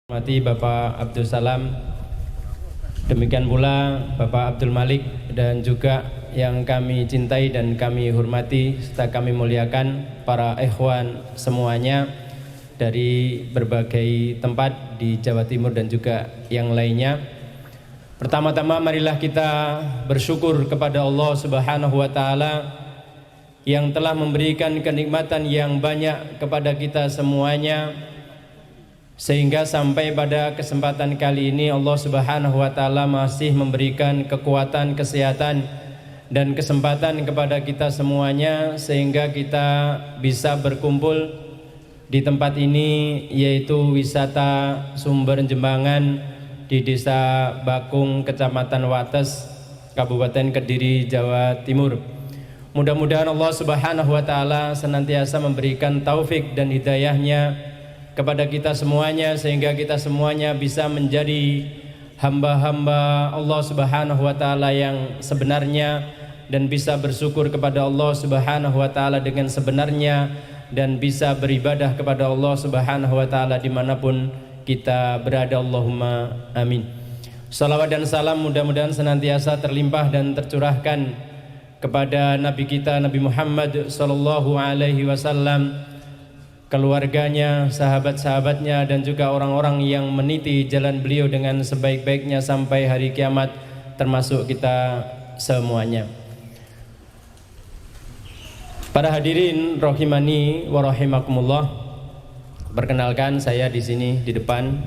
Hormati Bapak Abdul Salam, demikian pula Bapak Abdul Malik, dan juga yang kami cintai dan kami hormati serta kami muliakan para ikhwan semuanya dari berbagai tempat di Jawa Timur dan juga yang lainnya. Pertama-tama marilah kita bersyukur kepada Allah Subhanahu wa taala yang telah memberikan kenikmatan yang banyak kepada kita semuanya, sehingga sampai pada kesempatan kali ini Allah Subhanahu wa taala masih memberikan kekuatan, kesehatan dan kesempatan kepada kita semuanya, sehingga kita bisa berkumpul di tempat ini, yaitu wisata Sumber Jembangan di Desa Bakung, Kecamatan Wates, Kabupaten Kediri, Jawa Timur. Mudah-mudahan Allah Subhanahu wa taala senantiasa memberikan taufik dan hidayahnya kepada kita semuanya, sehingga kita semuanya bisa menjadi hamba-hamba Allah Subhanahu wa taala yang sebenarnya, dan bisa bersyukur kepada Allah Subhanahu wa taala dengan sebenarnya, dan bisa beribadah kepada Allah Subhanahu wa taala dimanapun kita berada. Allahumma amin. Salawat dan salam mudah-mudahan senantiasa terlimpah dan tercurahkan kepada Nabi kita Nabi Muhammad sallallahu alaihi wasallam, keluarganya, sahabat-sahabatnya, dan juga orang-orang yang meniti jalan beliau dengan sebaik-baiknya sampai hari kiamat, termasuk kita semuanya. Para hadirin rahimani wa rahimakumullah, perkenalkan saya di sini di depan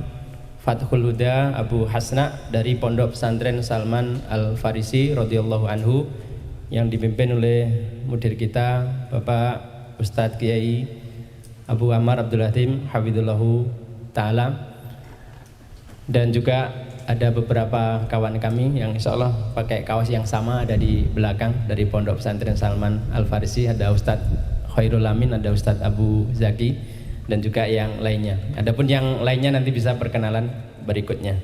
Fathul Huda Abu Hasna dari Pondok Pesantren Salman Al Farisi radhiyallahu anhu, yang dipimpin oleh mudir kita Bapak Ustadz Kiai Abu Ammar Abdul Hatim hafizallahu ta'ala, dan juga ada beberapa kawan kami yang insya Allah pakai kaos yang sama ada di belakang dari Pondok Pesantren Salman Al Farisi. Ada Ustadz Khairul Amin, ada Ustadz Abu Zaki, dan juga yang lainnya. Adapun yang lainnya nanti bisa perkenalan berikutnya.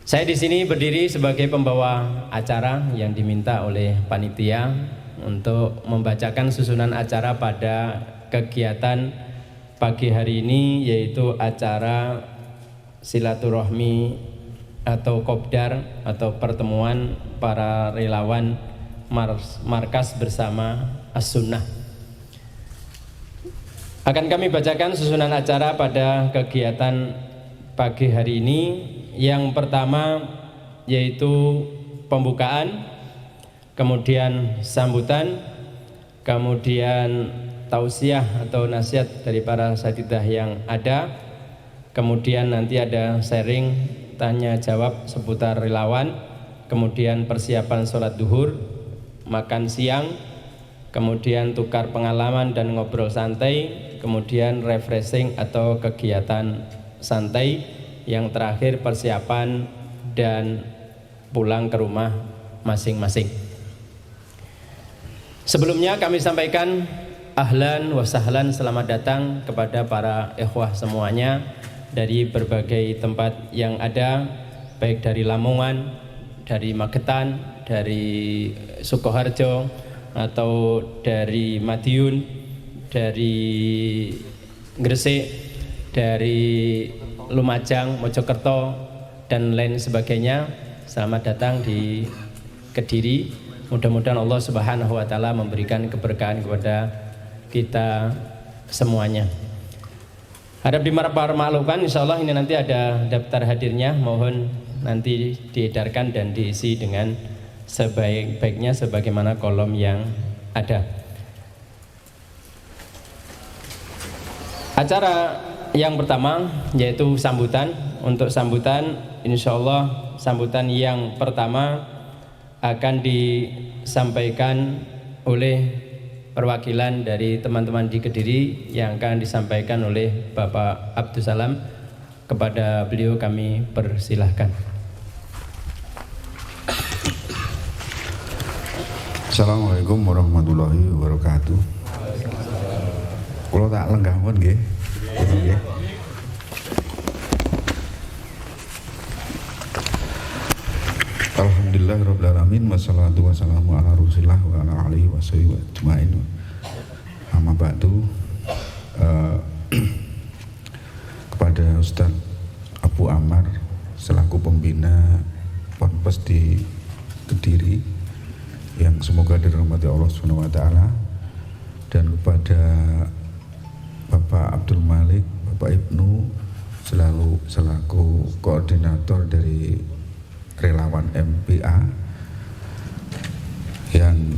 Saya di sini berdiri sebagai pembawa acara yang diminta oleh panitia untuk membacakan susunan acara pada kegiatan pagi hari ini, yaitu acara silaturahmi atau kopdar atau pertemuan para relawan markas bersama As-Sunnah. Akan kami bacakan susunan acara pada kegiatan pagi hari ini. Yang pertama yaitu pembukaan, kemudian sambutan, kemudian tausiah atau nasihat dari para satidah yang ada, kemudian nanti ada sharing tanya jawab seputar relawan, kemudian persiapan sholat duhur, makan siang, kemudian tukar pengalaman dan ngobrol santai, kemudian refreshing atau kegiatan santai, yang terakhir persiapan dan pulang ke rumah masing-masing. Sebelumnya kami sampaikan ahlan wa sahlan, selamat datang kepada para ikhwah semuanya dari berbagai tempat yang ada, baik dari Lamongan, dari Magetan, dari Sukoharjo, atau dari Madiun, dari Gresik, dari Lumajang, Mojokerto, dan lain sebagainya. Selamat datang di Kediri. Mudah-mudahan Allah Subhanahu wa taala memberikan keberkahan kepada kita semuanya. Harap dimaklumkan, insya Allah ini nanti ada daftar hadirnya, mohon nanti diedarkan dan diisi dengan sebaik-baiknya sebagaimana kolom yang ada. Acara yang pertama yaitu sambutan. Untuk sambutan, insya Allah sambutan yang pertama akan disampaikan oleh perwakilan dari teman-teman di Kediri, yang akan disampaikan oleh Bapak Abdul Salam. Kepada beliau kami persilahkan. Assalamualaikum warahmatullahi wabarakatuh. Kalau tak lenggah pun nggih. Alhamdulillahirabbil alamin, wassalatu wassalamu ala Rasulillah wa ala alihi washabihi ajmain. Amma ba'du. Kepada Ustaz Abu Ammar selaku pembina Ponpes di Kediri yang semoga dirahmati Allah Subhanahu wa taala, dan kepada Bapak Abdul Malik, Bapak Ibnu selaku koordinator dari relawan MPA yang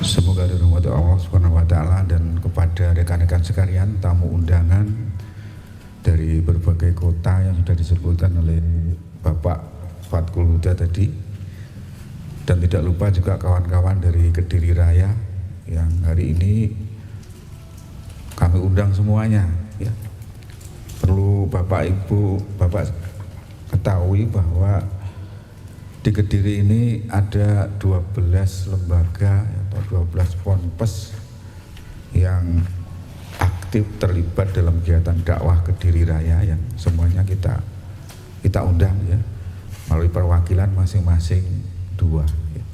semoga dirahmati Allah Subhanahu wa taala, dan kepada rekan-rekan sekalian tamu undangan dari berbagai kota yang sudah disebutkan oleh Bapak Fatkul Huda tadi, dan tidak lupa juga kawan-kawan dari Kediri Raya yang hari ini kami undang semuanya ya. Perlu Bapak Ibu Bapak ketahui bahwa di Kediri ini ada 12 lembaga atau 12 ponpes yang aktif terlibat dalam kegiatan dakwah Kediri Raya, yang semuanya kita undang ya, melalui perwakilan masing-masing 2 ya.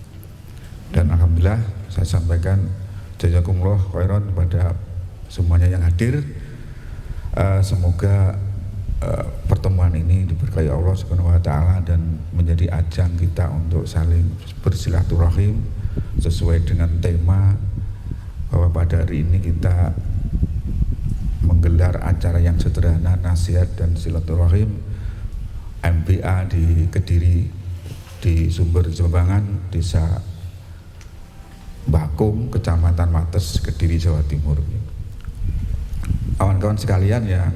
Dan alhamdulillah saya sampaikan jazakumullah khairan kepada semuanya yang hadir. Semoga pertemuan ini diberkahi Allah Subhanahu wa taala dan menjadi ajang kita untuk saling bersilaturahim sesuai dengan tema bahwa pada hari ini kita menggelar acara yang sederhana, nasihat dan silaturahim MPA di Kediri, di Sumber Jobangan, Desa Bakung, Kecamatan Wates, Kediri, Jawa Timur. Kawan-kawan sekalian yang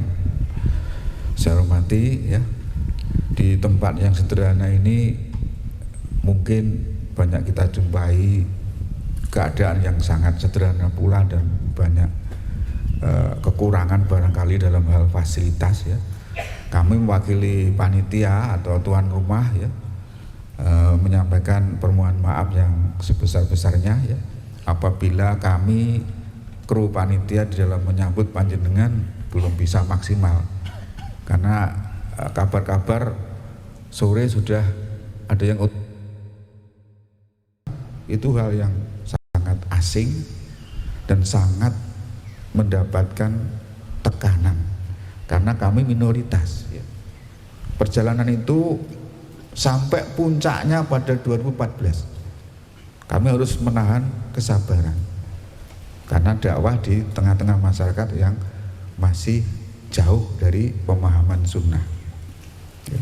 saya hormati ya, di tempat yang sederhana ini mungkin banyak kita jumpai keadaan yang sangat sederhana pula dan banyak kekurangan barangkali dalam hal fasilitas ya. Kami mewakili panitia atau tuan rumah ya, menyampaikan permohonan maaf yang sebesar-besarnya ya, apabila kami kru panitia di dalam menyambut panjenengan belum bisa maksimal, karena kabar-kabar sore sudah ada yang itu hal yang sangat asing dan sangat mendapatkan tekanan karena kami minoritas ya. Perjalanan itu sampai puncaknya pada 2014 kami harus menahan kesabaran karena dakwah di tengah-tengah masyarakat yang masih jauh dari pemahaman sunnah ya.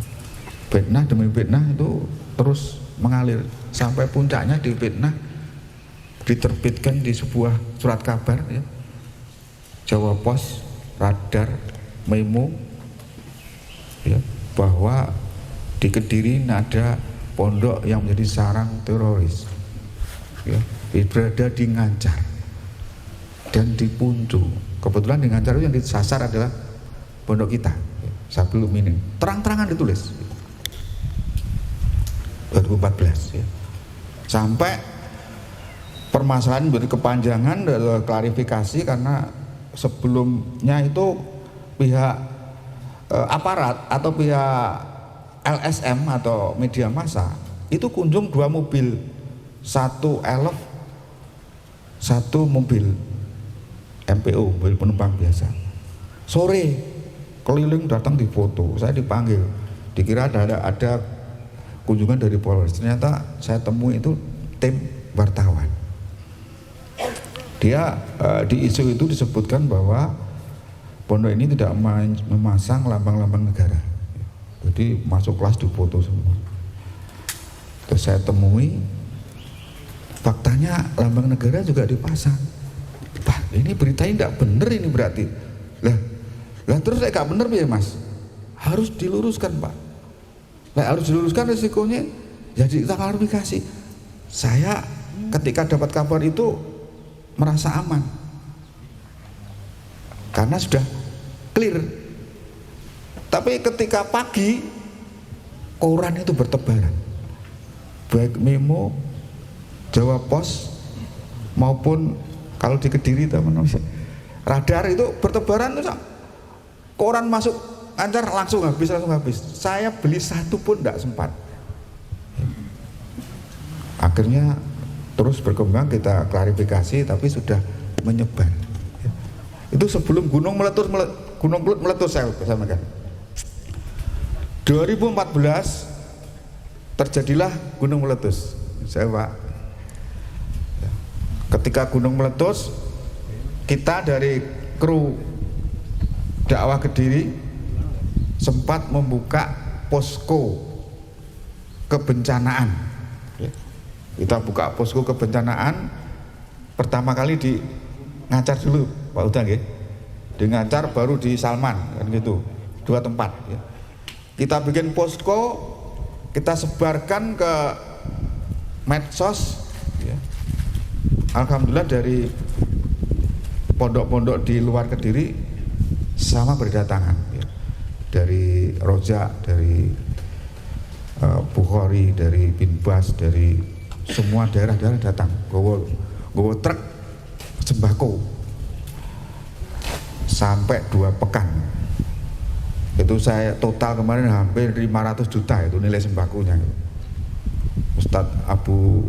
Fitnah demi fitnah itu terus mengalir sampai puncaknya di fitnah diterbitkan di sebuah surat kabar ya, Jawa Pos, Radar, Memo ya, bahwa di Kediri ada pondok yang menjadi sarang teroris ya, berada di Ngancar dan di Puncu. Kebetulan di Ngancar yang disasar adalah pondok kita ya, Sabilul Mining, terang-terangan ditulis 2014 ya. Sampai permasalahan berkepanjangan dan klarifikasi karena sebelumnya itu pihak aparat atau pihak LSM atau media massa itu kunjung 2 mobil, 1 elf, 1 mobil MPO, mobil penumpang biasa. Sore keliling datang di foto, saya dipanggil, dikira ada kunjungan dari Polres. Ternyata saya temui itu tim wartawan. Dia di isu itu disebutkan bahwa pondok ini tidak memasang lambang-lambang negara. Jadi masuk kelas di foto semua. Terus saya temui, faktanya lambang negara juga dipasang. Pak, ini beritanya tidak benar ini berarti. Lah terus saya nggak benar ya mas? Harus diluruskan pak. Nah, harus diluruskan, resikonya jadi kita klarifikasi. Saya ketika dapat kabar itu merasa aman karena sudah clear. Tapi ketika pagi koran itu bertebaran, baik Memo, Jawa Pos maupun kalau di Kediri teman-teman Radar itu bertebaran tuh, koran masuk Ngancar langsung habis. Saya beli 1 pun tidak sempat. Akhirnya terus berkembang, kita klarifikasi, tapi sudah menyebar. Itu sebelum gunung meletus saya sampaikan. 2014 terjadilah gunung meletus. Saya Pak, ketika gunung meletus, kita dari kru dakwah Kediri sempat membuka posko kebencanaan. Kita buka posko kebencanaan pertama kali di Ngancar dulu Pak Udang ya. Di Ngancar baru di Salman kan gitu. 2 tempat ya. Kita bikin posko, kita sebarkan ke medsos ya. Alhamdulillah dari pondok-pondok di luar Kediri sama berdatangan ya. Dari Rojak, dari Bukhari, dari Binbas, dari semua daerah-daerah datang gowo truk sembako sampai 2 pekan. Itu saya total kemarin hampir 500 juta itu nilai sembakonya. Ustadz Abu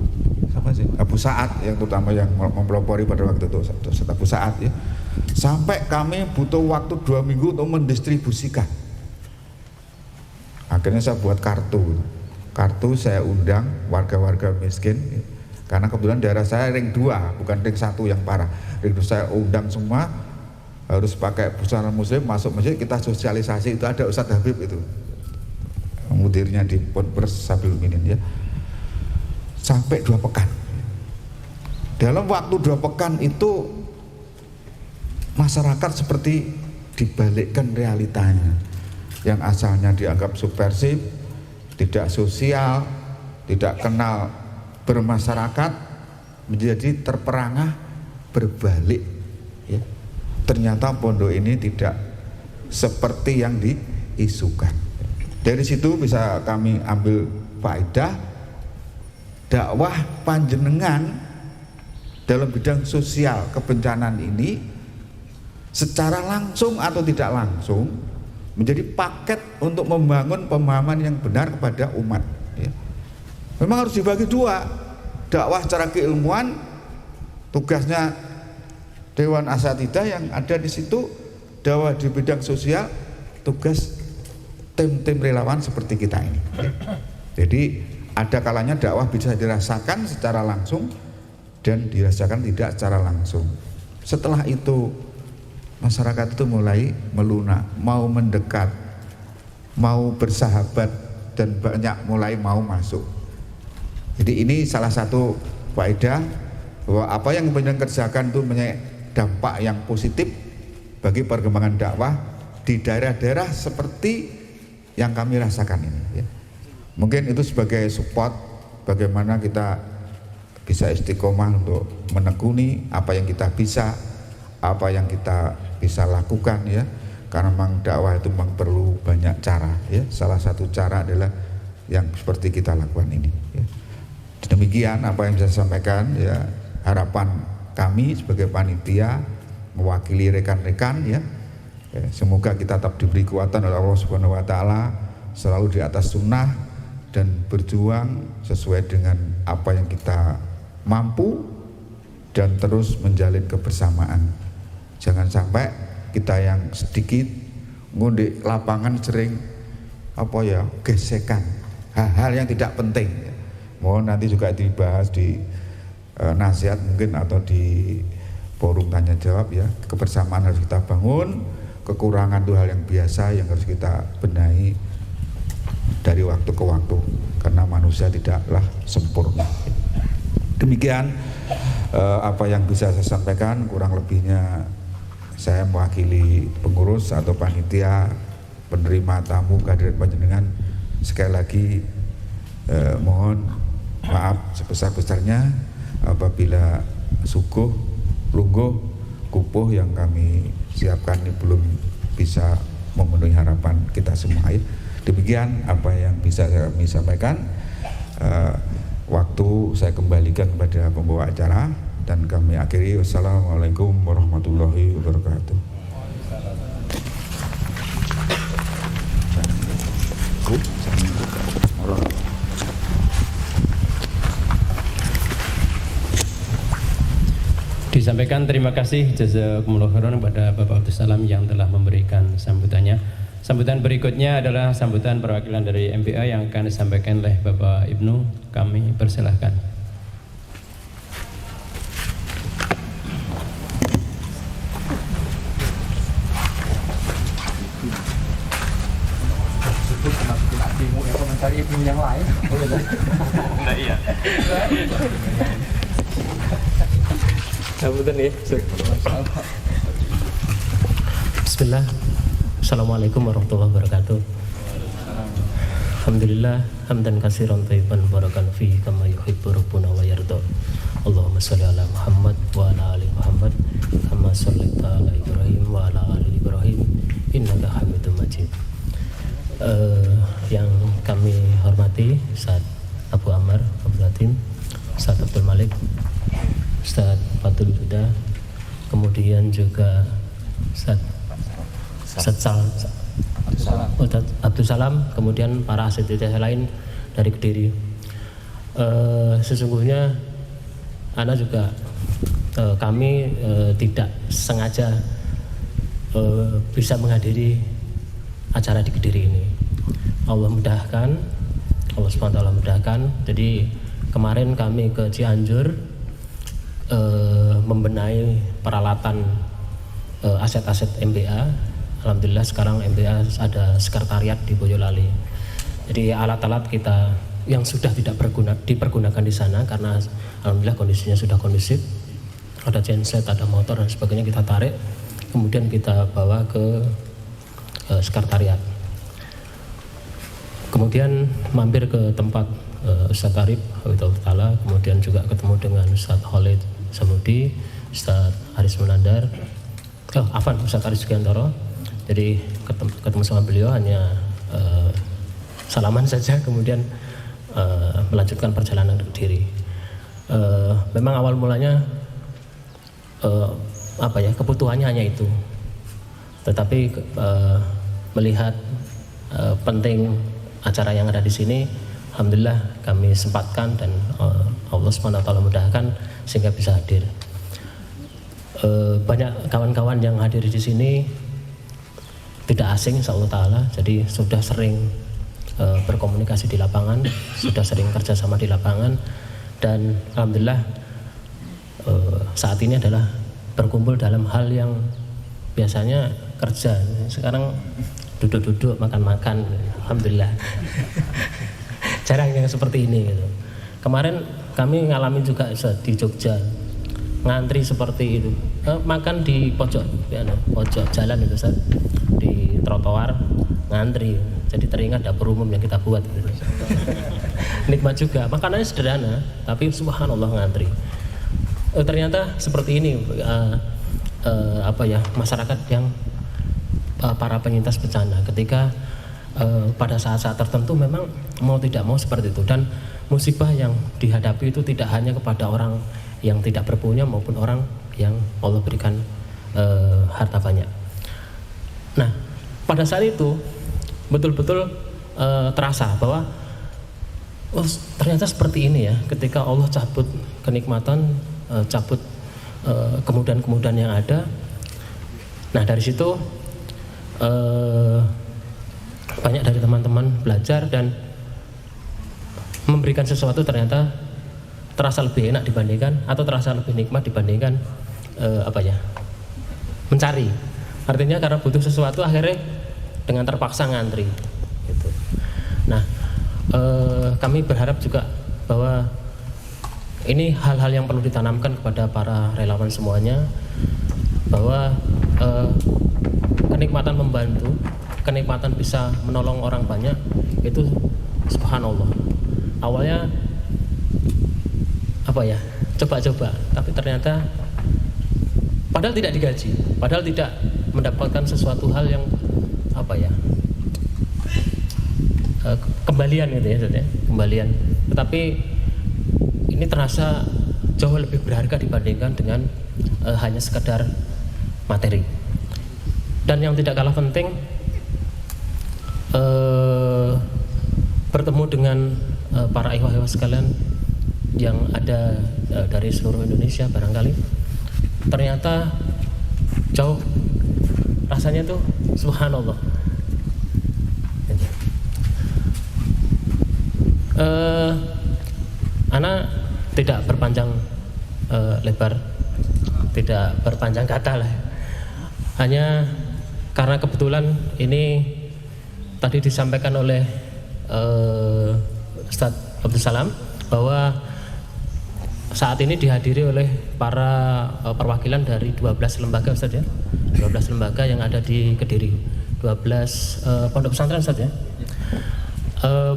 Sa'ad yang terutama yang mempelopori pada waktu itu, Ustadz Abu Sa'ad ya. Sampai kami butuh waktu 2 minggu untuk mendistribusikan. Akhirnya saya buat kartu saya undang warga-warga miskin ya. Karena kebetulan daerah saya ring 2 bukan ring 1 yang parah. Ring 2 saya undang semua, harus pakai busana muslim masuk masjid, kita sosialisasi. Itu ada Ustadz Habib itu mudirnya di Ponpes Sabil Minin ya. Sampai 2 pekan. Dalam waktu 2 pekan itu masyarakat seperti dibalikkan realitanya. Yang asalnya dianggap subversif, tidak sosial, tidak kenal bermasyarakat, menjadi terperangah, berbalik ya. Ternyata pondok ini tidak seperti yang diisukan. Dari situ bisa kami ambil faedah, dakwah panjenengan dalam bidang sosial kebencanaan ini secara langsung atau tidak langsung menjadi paket untuk membangun pemahaman yang benar kepada umat ya. Memang harus dibagi 2, dakwah secara keilmuan tugasnya Dewan Asatidah yang ada di situ, dakwah di bidang sosial tugas tim-tim relawan seperti kita ini ya. Jadi ada kalanya dakwah bisa dirasakan secara langsung dan dirasakan tidak secara langsung. Setelah itu masyarakat itu mulai melunak, mau mendekat, mau bersahabat, dan banyak mulai mau masuk. Jadi ini salah satu faedah bahwa apa yang kita kerjakan itu punya dampak yang positif bagi perkembangan dakwah di daerah-daerah seperti yang kami rasakan ini ya. Mungkin itu sebagai support bagaimana kita bisa istiqomah untuk menekuni apa yang kita bisa, apa yang kita bisa lakukan ya. Karena memang dakwah itu memang perlu banyak cara ya. Salah satu cara adalah yang seperti kita lakukan ini ya. Demikian apa yang bisa saya sampaikan ya. Harapan kami sebagai panitia mewakili rekan-rekan ya. Semoga kita tetap diberi kekuatan oleh Allah Subhanahu wa taala, selalu di atas sunnah dan berjuang sesuai dengan apa yang kita mampu dan terus menjalin kebersamaan. Jangan sampai kita yang sedikit ngundi lapangan sering gesekan hal-hal yang tidak penting. Mohon nanti juga dibahas di nasihat mungkin atau di forum tanya jawab ya. Kebersamaan harus kita bangun, kekurangan itu hal yang biasa yang harus kita benahi dari waktu ke waktu karena manusia tidaklah sempurna. Demikian apa yang bisa saya sampaikan, kurang lebihnya saya mewakili pengurus atau panitia penerima tamu kehadiran panjenengan. Sekali lagi mohon maaf sebesar-besarnya apabila suguh, lungguh, kupuh yang kami siapkan ini belum bisa memenuhi harapan kita semua ya. Demikian apa yang bisa kami sampaikan. Waktu saya kembalikan kepada pembawa acara dan kami akhiri. Wassalamualaikum warahmatullahi wabarakatuh. Disampaikan terima kasih jazakumullah khairan kepada Bapak Abdus Salam yang telah memberikan sambutannya. Sambutan berikutnya adalah sambutan perwakilan dari MBA yang akan disampaikan oleh Bapak Ibnu. Kami persilahkan. Komentari Ibnu yang lain. Nah, iya. Sambutan ya. Bismillah. Assalamualaikum warahmatullahi wabarakatuh. Alhamdulillah hamdan katsiran thayyiban barakan fi kama yuhibbu rabbuna wa yarda. Allahumma shalli ala Muhammad wa ala ali Muhammad kama shallaita ala Ibrahim wa ala ali Ibrahim innaka Hamidum Majid. Yang kami hormati Ustaz Abu Ammar Abdul Latif, Ustaz Abdul Malik, Ustaz Fatul Huda, kemudian juga Ustaz Abdul Salam, kemudian para asatidz lain dari Kediri. Sesungguhnya Ana juga kami tidak sengaja bisa menghadiri acara di Kediri ini. Allah mudahkan, Allah SWT mudahkan. Jadi kemarin kami ke Cianjur membenahi peralatan aset-aset MBA. Alhamdulillah sekarang MBA ada sekretariat di Boyolali. Jadi alat-alat kita yang sudah tidak dipergunakan di sana karena alhamdulillah kondisinya sudah kondusif. Ada genset, ada motor dan sebagainya kita tarik, kemudian kita bawa ke sekretariat. Kemudian mampir ke tempat Ustaz Arif Hawitullah, kemudian juga ketemu dengan Ustaz Khalid Samudi, Ustaz Haris Munandar, Ustaz Haris Sugiantoro. Jadi ketemu sama beliau hanya salaman saja, kemudian melanjutkan perjalanan ke Kediri. Memang awal mulanya kebutuhannya hanya itu, tetapi melihat penting acara yang ada di sini, alhamdulillah kami sempatkan dan Allah SWT mudahkan sehingga bisa hadir. Banyak kawan-kawan yang hadir di sini tidak asing insyaallah ta'ala, jadi sudah sering berkomunikasi di lapangan, sudah sering kerjasama di lapangan, dan alhamdulillah saat ini adalah berkumpul dalam hal yang biasanya kerja, sekarang duduk-duduk makan-makan, alhamdulillah. Jarang yang seperti ini gitu. Kemarin kami ngalamin juga di Jogja, ngantri seperti itu, makan di pojok jalan itu Ustaz, di trotoar ngantri, jadi teringat dapur umum yang kita buat gitu. Nikmat juga, makanannya sederhana tapi subhanallah ngantri. Ternyata seperti ini masyarakat yang para penyintas bencana ketika pada saat-saat tertentu memang mau tidak mau seperti itu, dan musibah yang dihadapi itu tidak hanya kepada orang yang tidak berpunya maupun orang yang Allah berikan harta banyak. Nah, pada saat itu betul-betul terasa bahwa ternyata seperti ini ya, ketika Allah cabut kenikmatan, cabut kemudahan-kemudahan yang ada. Nah, dari situ banyak dari teman-teman belajar dan memberikan sesuatu, ternyata terasa lebih enak dibandingkan, atau terasa lebih nikmat dibandingkan mencari. Artinya karena butuh sesuatu akhirnya dengan terpaksa ngantri gitu. Nah, kami berharap juga bahwa ini hal-hal yang perlu ditanamkan kepada para relawan semuanya, bahwa kenikmatan membantu, kenikmatan bisa menolong orang banyak itu subhanallah. Awalnya coba-coba, tapi ternyata padahal tidak digaji, padahal tidak mendapatkan sesuatu hal yang kembalian gitu ya, kembalian. Tetapi ini terasa jauh lebih berharga dibandingkan dengan hanya sekedar materi. Dan yang tidak kalah penting, bertemu dengan para ikhwah-ikhwah sekalian yang ada dari seluruh Indonesia barangkali, ternyata jauh rasanya tuh subhanallah, Ana tidak berpanjang lebar, tidak berpanjang kata lah. Hanya karena kebetulan ini tadi disampaikan oleh Ustadz Abdul Salam bahwa saat ini dihadiri oleh para perwakilan dari 12 lembaga, Ustadz ya, 12 lembaga yang ada di Kediri, 12 pondok pesantren, Ustadz ya.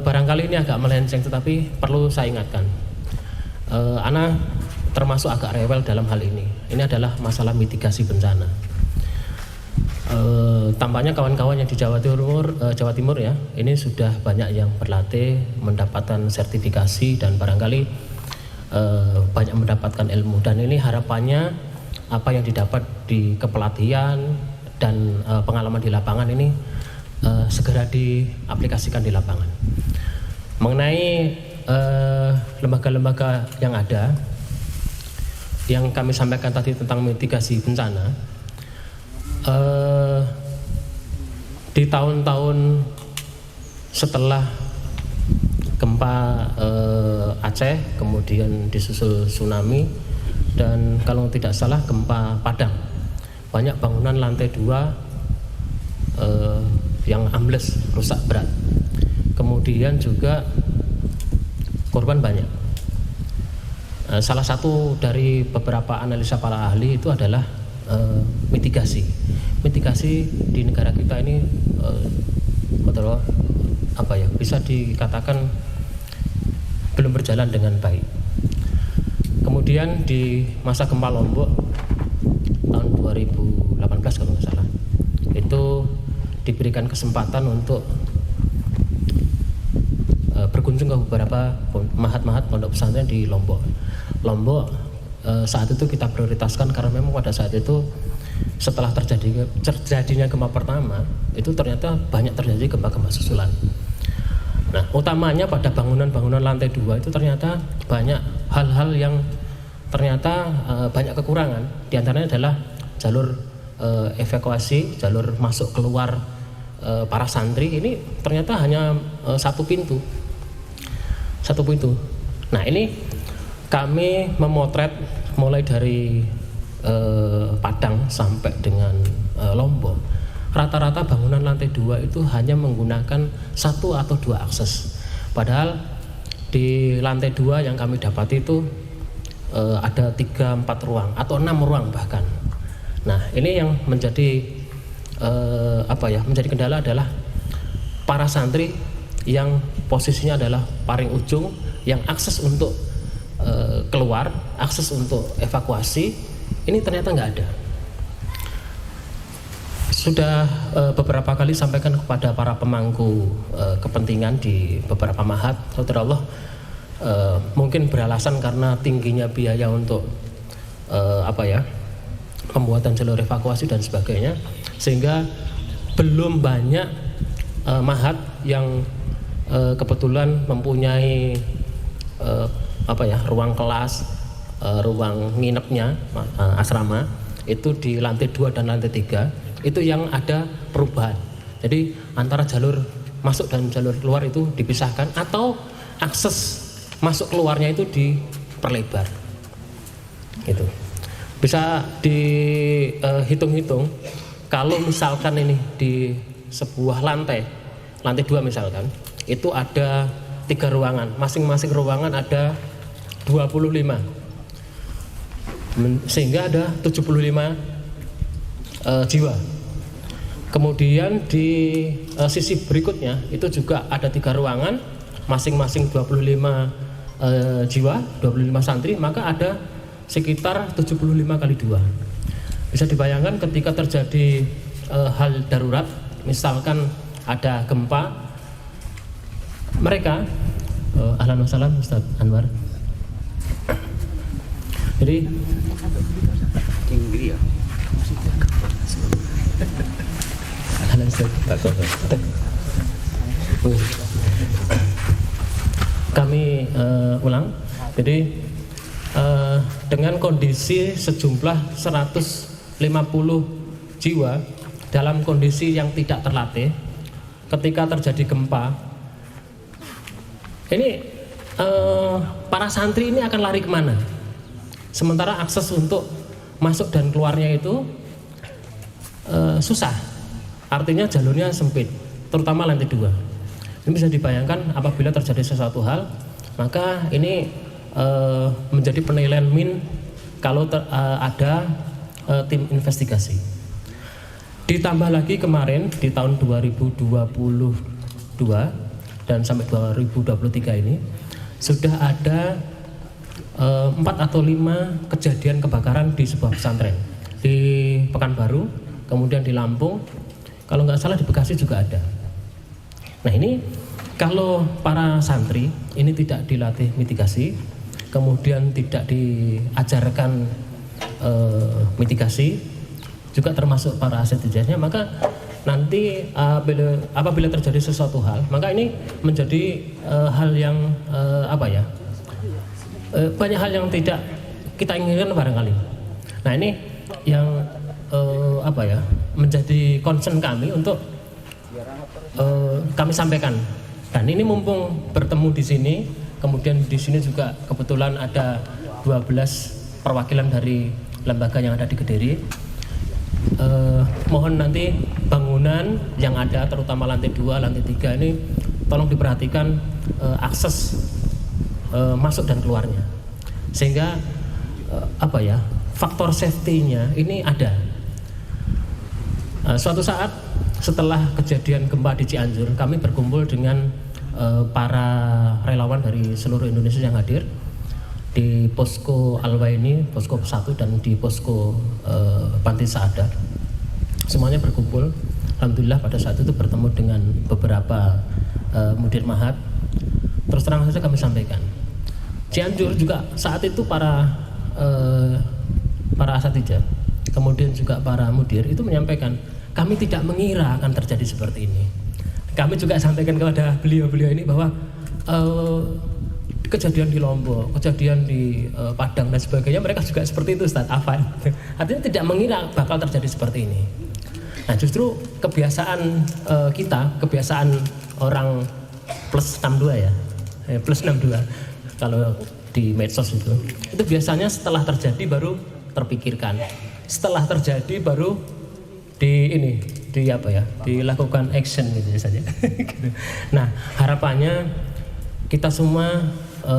Barangkali ini agak melenceng, tetapi perlu saya ingatkan, Ana termasuk agak rewel dalam hal ini. Ini adalah masalah mitigasi bencana. Tampaknya kawan-kawan yang di Jawa Timur ya, ini sudah banyak yang berlatih, mendapatkan sertifikasi dan barangkali banyak mendapatkan ilmu. Dan ini harapannya apa yang didapat di kepelatihan dan pengalaman di lapangan ini segera diaplikasikan di lapangan. Mengenai lembaga-lembaga yang ada, yang kami sampaikan tadi tentang mitigasi bencana, di tahun-tahun setelah gempa Aceh, kemudian disusul tsunami, dan kalau tidak salah gempa Padang, banyak bangunan lantai 2 yang ambles, rusak berat. Kemudian juga korban banyak. Salah satu dari beberapa analisa para ahli itu adalah mitigasi di negara kita ini bisa dikatakan belum berjalan dengan baik. Kemudian di masa gempa Lombok tahun 2018 kalau nggak salah, itu diberikan kesempatan untuk berkunjung ke beberapa mahat-mahat pondok pesantren di Lombok. Saat itu kita prioritaskan karena memang pada saat itu setelah terjadinya gempa pertama itu ternyata banyak terjadi gempa-gempa susulan. Nah, utamanya pada bangunan-bangunan lantai 2 itu ternyata banyak hal-hal yang ternyata banyak kekurangan. Di antaranya adalah jalur evakuasi, jalur masuk keluar para santri ini ternyata hanya satu pintu. Nah, ini kami memotret mulai dari Padang sampai dengan Lombok. Rata-rata bangunan lantai 2 itu hanya menggunakan 1 atau 2 akses. Padahal di lantai 2 yang kami dapati itu ada 3-4 ruang atau 6 ruang bahkan. Nah, ini yang menjadi menjadi kendala adalah para santri yang posisinya adalah paling ujung, yang akses untuk keluar, akses untuk evakuasi ini ternyata nggak ada. Sudah beberapa kali sampaikan kepada para pemangku kepentingan di beberapa mahat, saudara Allah, mungkin beralasan karena tingginya biaya untuk pembuatan jalur evakuasi dan sebagainya, sehingga belum banyak mahat yang kebetulan mempunyai ruang kelas, ruang nginepnya, asrama itu di lantai 2 dan lantai 3 itu yang ada perubahan. Jadi antara jalur masuk dan jalur keluar itu dipisahkan atau akses masuk keluarnya itu diperlebar. Gitu. Bisa dihitung-hitung kalau misalkan ini di sebuah lantai 2 misalkan, itu ada 3 ruangan, masing-masing ruangan ada 25, sehingga ada 75 jiwa. Kemudian di sisi berikutnya itu juga ada 3 ruangan, masing-masing 25 jiwa, 25 santri, maka ada sekitar 75 kali 2. Bisa dibayangkan ketika terjadi hal darurat, misalkan ada gempa, mereka ahlan wassalam Ustaz Anwar. Jadi tinggi ya. Ahlan Ustaz. Kami ulang. Jadi dengan kondisi sejumlah 150 jiwa dalam kondisi yang tidak terlatih, ketika terjadi gempa Ini para santri ini akan lari kemana? Sementara akses untuk masuk dan keluarnya itu susah, artinya jalurnya sempit, terutama lantai 2. Ini bisa dibayangkan apabila terjadi sesuatu hal, maka ini menjadi penilaian min kalau ada tim investigasi. Ditambah lagi kemarin di tahun 2022 dan sampai 2023 ini sudah ada 4 atau 5 kejadian kebakaran di sebuah pesantren di Pekanbaru, kemudian di Lampung, kalau nggak salah di Bekasi juga ada. Nah ini kalau para santri ini tidak dilatih mitigasi, kemudian tidak diajarkan mitigasi, juga termasuk para asatidjahnya, maka nanti apabila terjadi sesuatu hal, maka ini menjadi hal yang banyak hal yang tidak kita inginkan barangkali. Nah ini yang menjadi concern kami untuk kami sampaikan. Dan ini mumpung bertemu di sini, kemudian di sini juga kebetulan ada 12 perwakilan dari lembaga yang ada di Kediri. Mohon nanti bangunan yang ada terutama lantai 2, lantai 3 ini tolong diperhatikan akses masuk dan keluarnya, sehingga faktor safety-nya ini ada. Suatu saat setelah kejadian gempa di Cianjur, kami berkumpul dengan para relawan dari seluruh Indonesia yang hadir di posko Al-Waini, posko 1 dan di posko Panti Sa'adat. Semuanya berkumpul. Alhamdulillah pada saat itu bertemu dengan beberapa mudir mahat. Terus terang saja kami sampaikan, Cianjur juga saat itu para asatidjah, kemudian juga para mudir itu menyampaikan, kami tidak mengira akan terjadi seperti ini. Kami juga sampaikan kepada beliau-beliau ini bahwa kejadian di Lombok, kejadian di Padang dan sebagainya, mereka juga seperti itu, Ustaz Afan. Artinya tidak mengira bakal terjadi seperti ini. Nah justru kebiasaan kebiasaan orang plus 62 ya, plus 62 kalau di medsos itu biasanya setelah terjadi baru terpikirkan, setelah terjadi baru dilakukan action gitu saja. Nah harapannya kita semua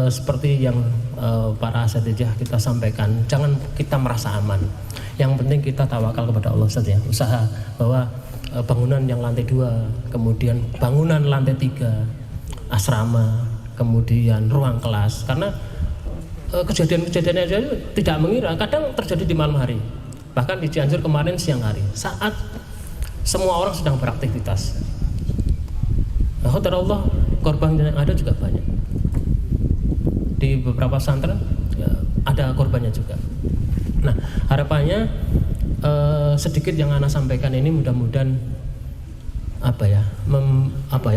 seperti yang para asatidjah kita sampaikan, jangan kita merasa aman. Yang penting kita tawakal kepada Allah saja, usaha bahwa bangunan yang lantai 2, kemudian bangunan lantai 3, asrama, kemudian ruang kelas, karena kejadian-kejadian aja tidak mengira, kadang terjadi di malam hari, bahkan di Cianjur kemarin siang hari saat semua orang sedang beraktivitas. Nah, Allah korban yang ada juga banyak di beberapa pesantren, ya, ada korbannya juga. Nah harapannya sedikit yang Ana sampaikan ini mudah-mudahan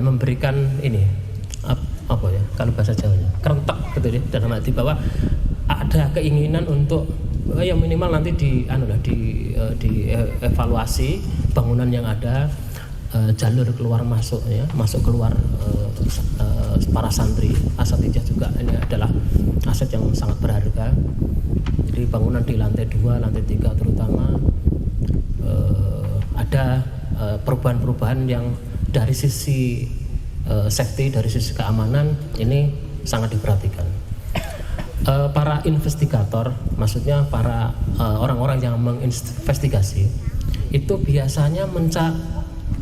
memberikan ini kalau bahasa Jawanya kerentak gitu deh, dalam arti bahwa ada keinginan untuk yang minimal nanti evaluasi bangunan yang ada, jalur keluar masuk ya, masuk keluar para santri asatidjah juga ini adalah aset yang sangat berharga. Jadi bangunan di lantai 2, lantai 3 terutama ada perubahan-perubahan yang dari sisi safety, dari sisi keamanan ini sangat diperhatikan. Para investigator, maksudnya para orang-orang yang menginvestigasi itu biasanya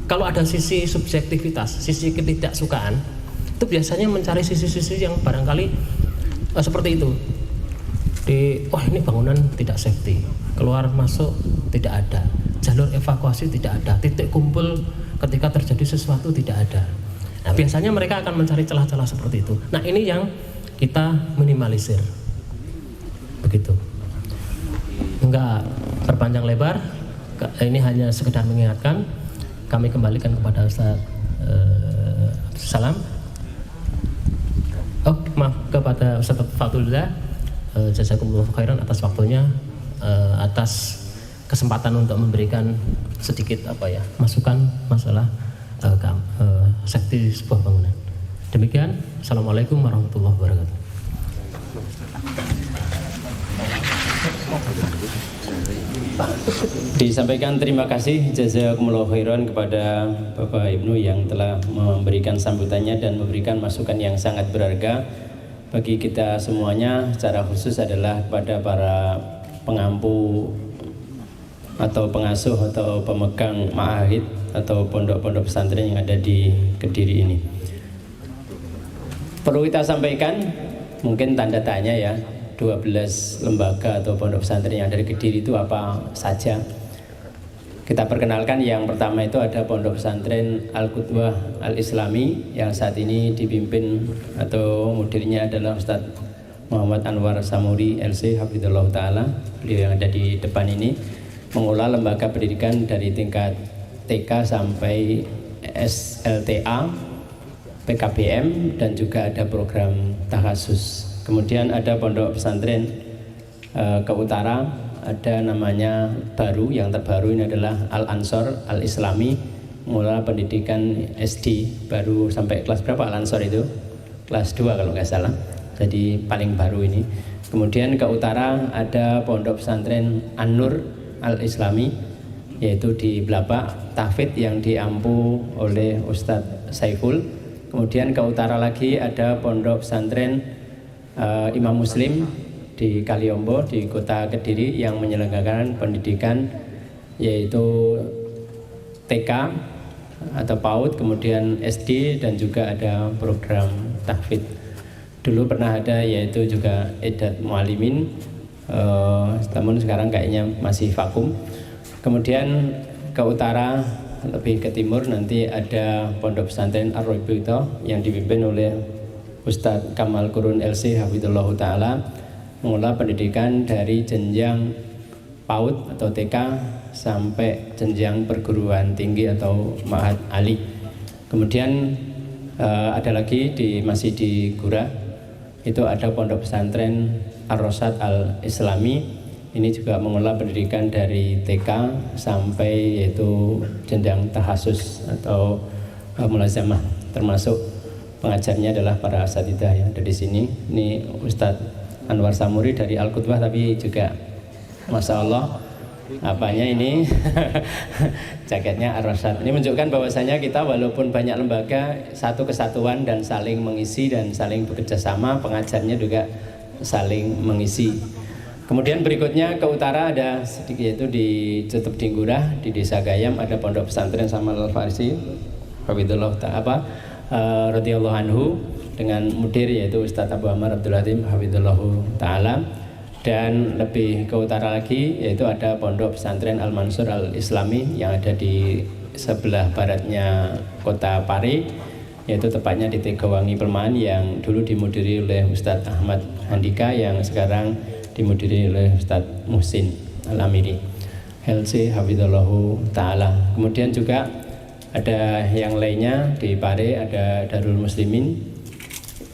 kalau ada sisi subjektivitas, sisi ketidaksukaan, itu biasanya mencari sisi-sisi yang barangkali seperti itu. Ini bangunan tidak safety, keluar masuk tidak ada, jalur evakuasi tidak ada, titik kumpul ketika terjadi sesuatu tidak ada. Nah biasanya mereka akan mencari celah-celah seperti itu. Nah ini yang kita minimalisir, begitu. Enggak berpanjang lebar, ini hanya sekedar mengingatkan. Kami kembalikan kepada Ustaz Salam. Kepada Ustaz Fatullah. Jazakumullah khairan atas waktunya, atas kesempatan untuk memberikan sedikit masukan masalah safety sebuah bangunan. Demikian, Assalamualaikum warahmatullahi wabarakatuh. Disampaikan terima kasih jazakumullah khairan kepada Bapak Ibnu yang telah memberikan sambutannya dan memberikan masukan yang sangat berharga bagi kita semuanya, secara khusus adalah kepada para pengampu atau pengasuh atau pemegang ma'ahid atau pondok-pondok pesantren yang ada di Kediri ini. Perlu kita sampaikan, mungkin tanda tanya ya, 12 lembaga atau pondok pesantren yang ada di Kediri itu apa saja. Kita perkenalkan, yang pertama itu ada Pondok Pesantren Al-Qudwah Al-Islami yang saat ini dipimpin atau mudirnya adalah Ustadz Muhammad Anwar Samuri LC Hafidhullah Ta'ala. Beliau yang ada di depan ini mengelola lembaga pendidikan dari tingkat TK sampai SLTA, PKBM, dan juga ada program takhasus. Kemudian ada Pondok Pesantren ke utara, ada namanya baru, yang terbaru ini adalah Al-Ansor Al-Islami, mulai pendidikan SD, baru sampai kelas berapa Al-Ansor itu? Kelas 2 kalau nggak salah, jadi paling baru ini. Kemudian ke utara ada Pondok Pesantren An-Nur Al-Islami, yaitu di Blabak, tahfidz yang diampu oleh Ustadz Saiful. Kemudian ke utara lagi ada Pondok Pesantren Imam Muslim di Kaliombo di kota Kediri yang menyelenggarakan pendidikan yaitu TK atau PAUD, kemudian SD, dan juga ada program tahfidz. Dulu pernah ada yaitu juga Edat Mualimin, namun sekarang kayaknya masih vakum. Kemudian ke utara lebih ke timur nanti ada Pondok Pesantren Ar-Roibito yang dipimpin oleh Ustadz Kamal Qurun LC Hafidhullah Ta'ala, mengelola pendidikan dari jenjang PAUD atau TK sampai jenjang perguruan tinggi atau Ma'had Ali. Kemudian ada lagi masih di Gura, itu ada Pondok Pesantren Ar-Rosyad Al-Islami. Ini juga mengelola pendidikan dari TK sampai yaitu jenjang tahasus atau mulazamah, termasuk pengajarnya adalah para asatidzah yang ada di sini. Ini Ustadz Anwar Samuri dari Al-Qudwah, tapi juga Masya Allah apanya ini jaketnya Ar-Rosyad. Ini menunjukkan bahwasanya kita walaupun banyak lembaga, satu kesatuan dan saling mengisi dan saling bekerja sama, pengajarnya juga saling mengisi. Kemudian berikutnya ke utara ada sedikit, yaitu di Cetep Dinggurah di Desa Gayam ada Pondok Pesantren Samal Al-Farisi Hafidhullah radhiyallahu anhu dengan mudir yaitu Ustadz Abu Amar Abdul Hatim Hafidhullahu Ta'ala. Dan lebih ke utara lagi yaitu ada Pondok Pesantren Al-Mansur Al-Islami yang ada di sebelah baratnya kota Pare, yaitu tepatnya di Tegawangi Pelemahan, yang dulu dimudiri oleh Ustadz Ahmad Handika, yang sekarang dimudiri oleh Ustadz Muhsin Al-Amiri LC Hafidhullahu Ta'ala. Kemudian juga ada yang lainnya di Pare, ada Darul Muslimin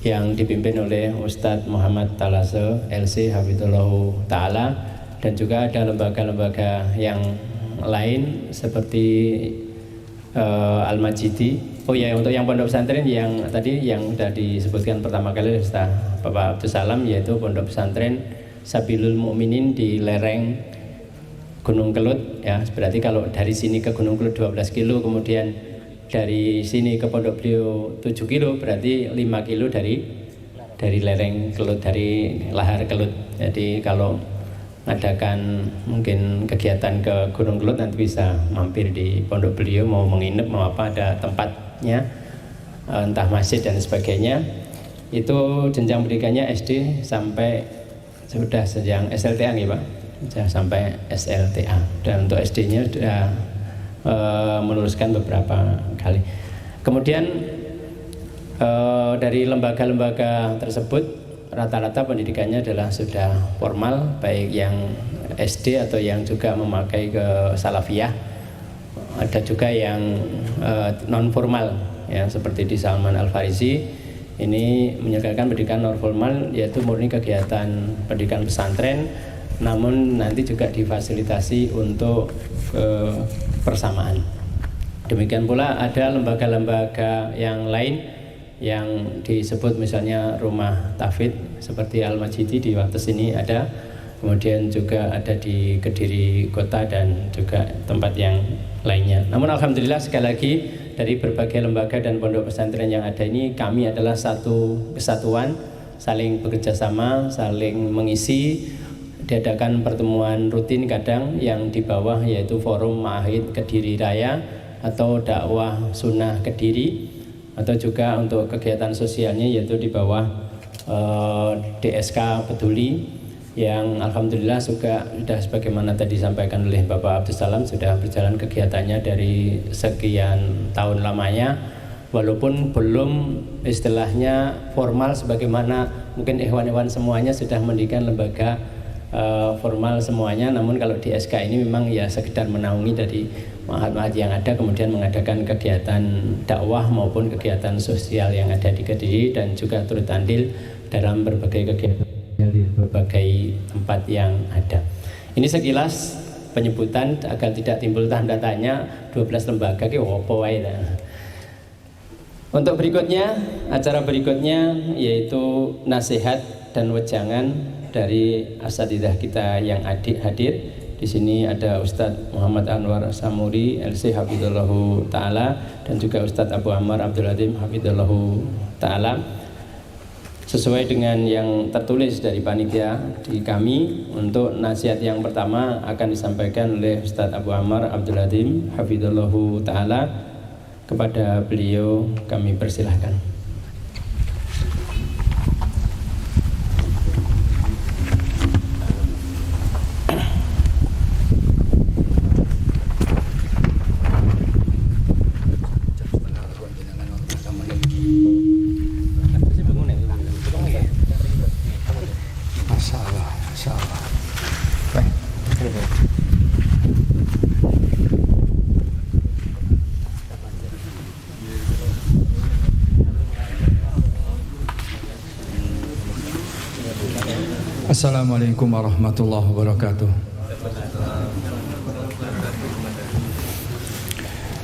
yang dipimpin oleh Ustadz Muhammad Talase LC Hafidhullahu Ta'ala, dan juga ada lembaga-lembaga yang lain seperti Al-Majidi. Oh ya, untuk yang pondok pesantren yang tadi yang sudah disebutkan pertama kali Ustaz Bapak Abdul Salam, yaitu Pondok Pesantren Sabilul Mukminin di lereng Gunung Kelut ya. Berarti kalau dari sini ke Gunung Kelut 12 kilo, kemudian dari sini ke Pondok Beliau 7 kilo, berarti 5 kilo dari lereng Kelut, dari lahar Kelut. Jadi kalau mengadakan mungkin kegiatan ke Gunung Kelut nanti bisa mampir di Pondok Beliau, mau menginap mau apa, ada tempatnya, entah masjid dan sebagainya. Itu jenjang pendidikannya SD sampai sudah jenjang SLTA nih Pak, sudah sampai SLTA, dan untuk SD-nya sudah meluluskan beberapa kali. Kemudian dari lembaga-lembaga tersebut rata-rata pendidikannya adalah sudah formal, baik yang SD atau yang juga memakai ke salafiyah. Ada juga yang non formal ya, seperti di Salman Al-Farisi ini menyediakan pendidikan non formal, yaitu murni kegiatan pendidikan pesantren, namun nanti juga difasilitasi untuk persamaan. Demikian pula ada lembaga-lembaga yang lain yang disebut misalnya rumah Tafid seperti Al-Majidi di Wates ini ada, kemudian juga ada di Kediri Kota dan juga tempat yang lainnya. Namun alhamdulillah sekali lagi dari berbagai lembaga dan pondok pesantren yang ada ini, kami adalah satu kesatuan, saling bekerja sama, saling mengisi. Diadakan pertemuan rutin kadang yang di bawah, yaitu Forum Ma'ahid Kediri Raya atau Dakwah Sunnah Kediri, atau juga untuk kegiatan sosialnya yaitu di bawah DSK Peduli, yang alhamdulillah juga sudah sebagaimana tadi disampaikan oleh Bapak Abdus Salam, sudah berjalan kegiatannya dari sekian tahun lamanya, walaupun belum istilahnya formal sebagaimana mungkin ikhwan-ikhwan semuanya sudah mendirikan lembaga formal semuanya. Namun kalau di SK ini memang ya sekedar menaungi dari ma'had-ma'had yang ada, kemudian mengadakan kegiatan dakwah maupun kegiatan sosial yang ada di Kediri, dan juga turut andil dalam berbagai kegiatan di berbagai tempat yang ada. Ini sekilas penyebutan agar tidak timbul tanda tanya 12 lembaga ki opo wae. Untuk berikutnya, acara berikutnya yaitu nasihat dan wejangan dari asatidzah kita yang hadir. Di sini ada Ustadz Muhammad Anwar Samuri LC Hafidhullahu Ta'ala, dan juga Ustadz Abu Ammar Abdul Azim Hafidhullahu Ta'ala. Sesuai dengan yang tertulis dari panitia di kami, untuk nasihat yang pertama akan disampaikan oleh Ustadz Abu Ammar Abdul Azim Hafidhullahu Ta'ala. Kepada beliau kami persilahkan. Assalamualaikum warahmatullahi wabarakatuh.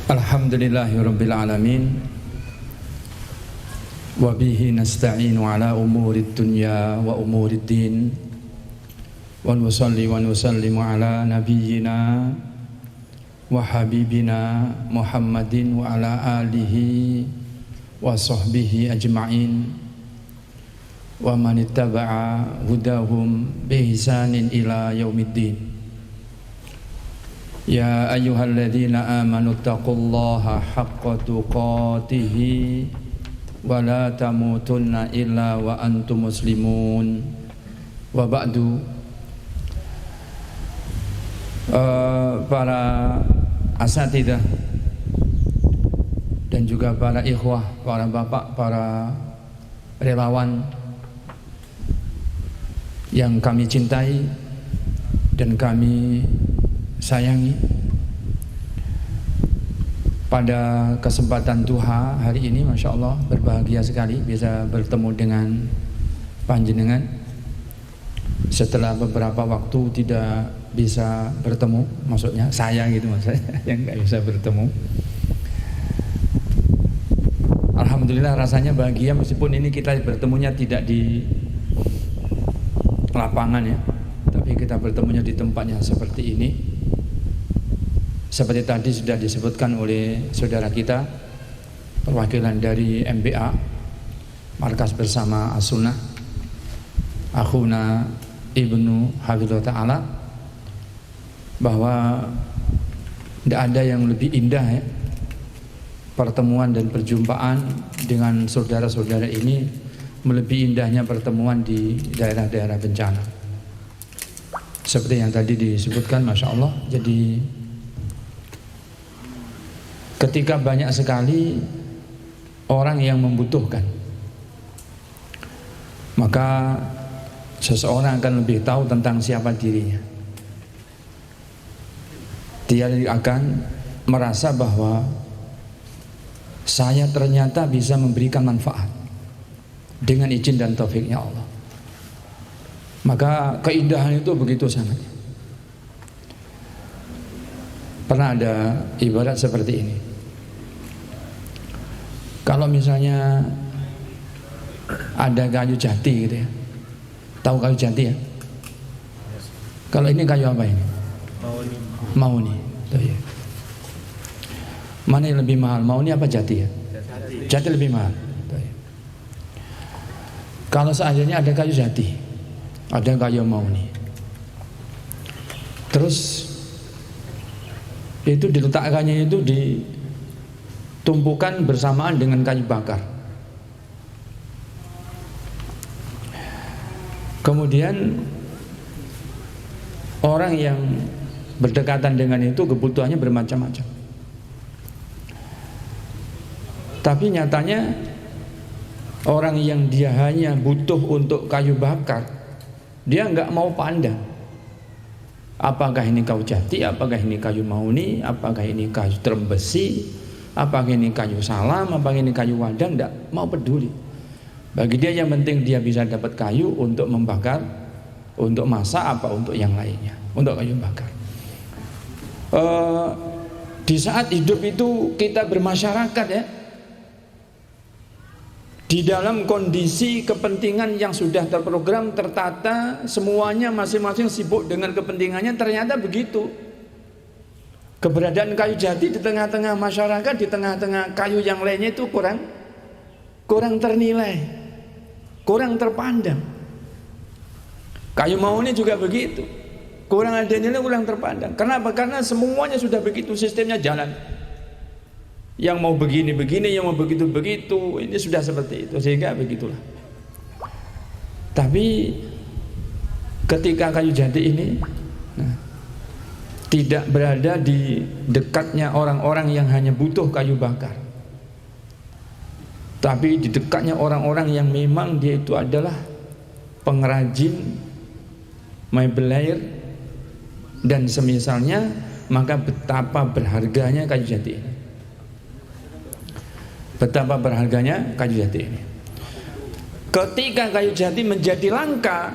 Alhamdulillahirabbil alamin. Wa bihi nasta'inu ala umurid dunya wa umurid din. Wa nusalli wa nusallimu ala nabiyyina wa habibina Muhammadin wa ala alihi wa sahbihi ajma'in. Wa man ittaba'a hudahum bi ihsanin ila yaumiddin. Ya ayyuhalladzina amanu taqullaha haqqa tuqatih wa la tamutunna illa wa antum muslimun. Wa ba'du. Para asatidzah dan juga para ikhwah, para bapak, para relawan yang kami cintai dan kami sayangi, pada kesempatan duha hari ini Masya Allah berbahagia sekali bisa bertemu dengan panjenengan setelah beberapa waktu tidak bisa bertemu, maksudnya saya gitu, maksudnya yang nggak bisa bertemu. Alhamdulillah rasanya bahagia meskipun ini kita bertemunya tidak di lapangan ya, tapi kita bertemunya di tempat yang seperti ini. Seperti tadi sudah disebutkan oleh saudara kita, perwakilan dari MBA Markas Bersama As-Sunnah, Akhuna Ibnu Hafidhullah Ta'ala, bahwa tidak ada yang lebih indah ya, pertemuan dan perjumpaan dengan saudara-saudara ini melebihi indahnya pertemuan di daerah-daerah bencana. Seperti yang tadi disebutkan, Masya Allah. Jadi ketika banyak sekali orang yang membutuhkan, maka seseorang akan lebih tahu tentang siapa dirinya. Dia akan merasa bahwa saya ternyata bisa memberikan manfaat dengan izin dan taufiknya Allah. Maka keindahan itu begitu sangat. Pernah ada ibarat seperti ini. Kalau misalnya ada kayu jati gitu ya. Tahu kayu jati ya? Kalau ini kayu apa ini? Mahoni. Tuh ya. Mana yang lebih mahal? Mahoni apa jati ya? Jati lebih mahal. Tuh ya. Kalau seandainya ada kayu jati, ada kayu mahoni, terus itu diletakkannya itu ditumpukan bersamaan dengan kayu bakar. Kemudian orang yang berdekatan dengan itu kebutuhannya bermacam-macam. Tapi nyatanya orang yang dia hanya butuh untuk kayu bakar, dia nggak mau pandang apakah ini kayu jati, apakah ini kayu mahoni, apakah ini kayu terem besi, apakah ini kayu salam, apakah ini kayu wadang, nggak mau peduli. Bagi dia yang penting dia bisa dapat kayu untuk membakar, untuk masak, apa untuk yang lainnya, untuk kayu bakar. Di saat hidup itu kita bermasyarakat ya, di dalam kondisi kepentingan yang sudah terprogram, tertata, semuanya masing-masing sibuk dengan kepentingannya. Ternyata begitu. Keberadaan kayu jati di tengah-tengah masyarakat, di tengah-tengah kayu yang lainnya itu kurang ternilai, kurang terpandang. Kayu mahoni juga begitu, kurang ada nilai, kurang terpandang. Kenapa? Karena semuanya sudah begitu, sistemnya jalan. Yang mau begini-begini, yang mau begitu-begitu, ini sudah seperti itu, sehingga begitulah. Tapi ketika kayu jati ini tidak berada di dekatnya orang-orang yang hanya butuh kayu bakar, tapi di dekatnya orang-orang yang memang dia itu adalah pengrajin, mebelair dan semisalnya, maka betapa berharganya kayu jati ini. Betapa berharganya kayu jati ini. Ketika kayu jati menjadi langka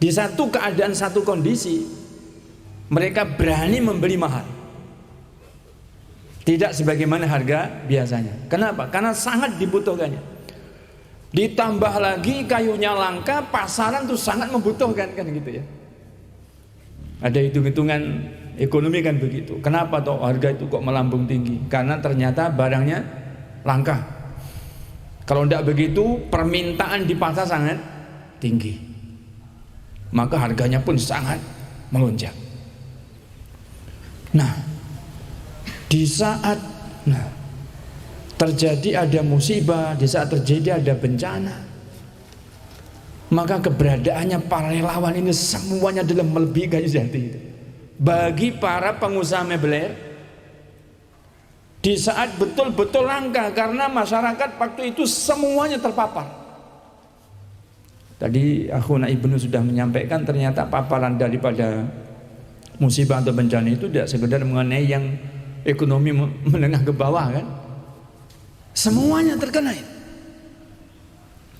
di satu keadaan, satu kondisi, mereka berani membeli mahal, tidak sebagaimana harga biasanya. Kenapa? Karena sangat dibutuhkannya. Ditambah lagi kayunya langka, pasaran tuh sangat membutuhkan, kan gitu ya. Ada hitung-hitungan ekonomi kan begitu. Kenapa toh harga itu kok melambung tinggi? Karena ternyata barangnya langka. Kalau tidak begitu, permintaan di pasar sangat tinggi, maka harganya pun sangat melonjak. Nah, di saat terjadi ada musibah, di saat terjadi ada bencana, maka keberadaannya para relawan ini semuanya adalah melebihi kayu jati itu. Bagi para pengusaha mebelair, di saat betul-betul langka, karena masyarakat waktu itu semuanya terpapar. Tadi akhuna Ibnu sudah menyampaikan, ternyata paparan daripada musibah atau bencana itu tidak sekedar mengenai yang ekonomi menengah ke bawah kan. Semuanya terkena.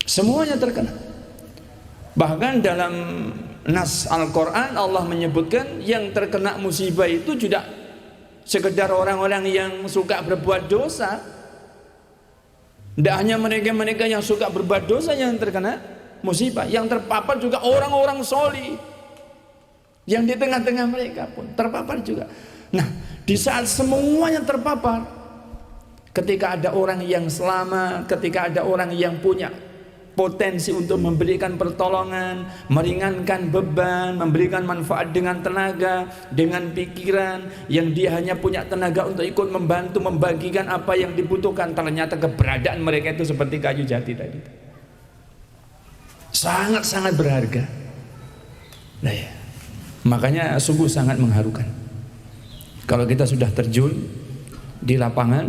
Semuanya terkena. Bahkan dalam nas Al-Quran Allah menyebutkan yang terkena musibah itu tidak sekedar orang-orang yang suka berbuat dosa. Tidak hanya mereka-mereka yang suka berbuat dosa yang terkena musibah, yang terpapar juga orang-orang solih yang di tengah-tengah mereka pun terpapar juga. Nah, di saat semuanya terpapar, ketika ada orang yang selamat, ketika ada orang yang punya potensi untuk memberikan pertolongan, meringankan beban, memberikan manfaat dengan tenaga, dengan pikiran, yang dia hanya punya tenaga untuk ikut membantu, membagikan apa yang dibutuhkan, ternyata keberadaan mereka itu seperti kayu jati tadi. Sangat-sangat berharga. Nah ya, makanya sungguh sangat mengharukan kalau kita sudah terjun di lapangan,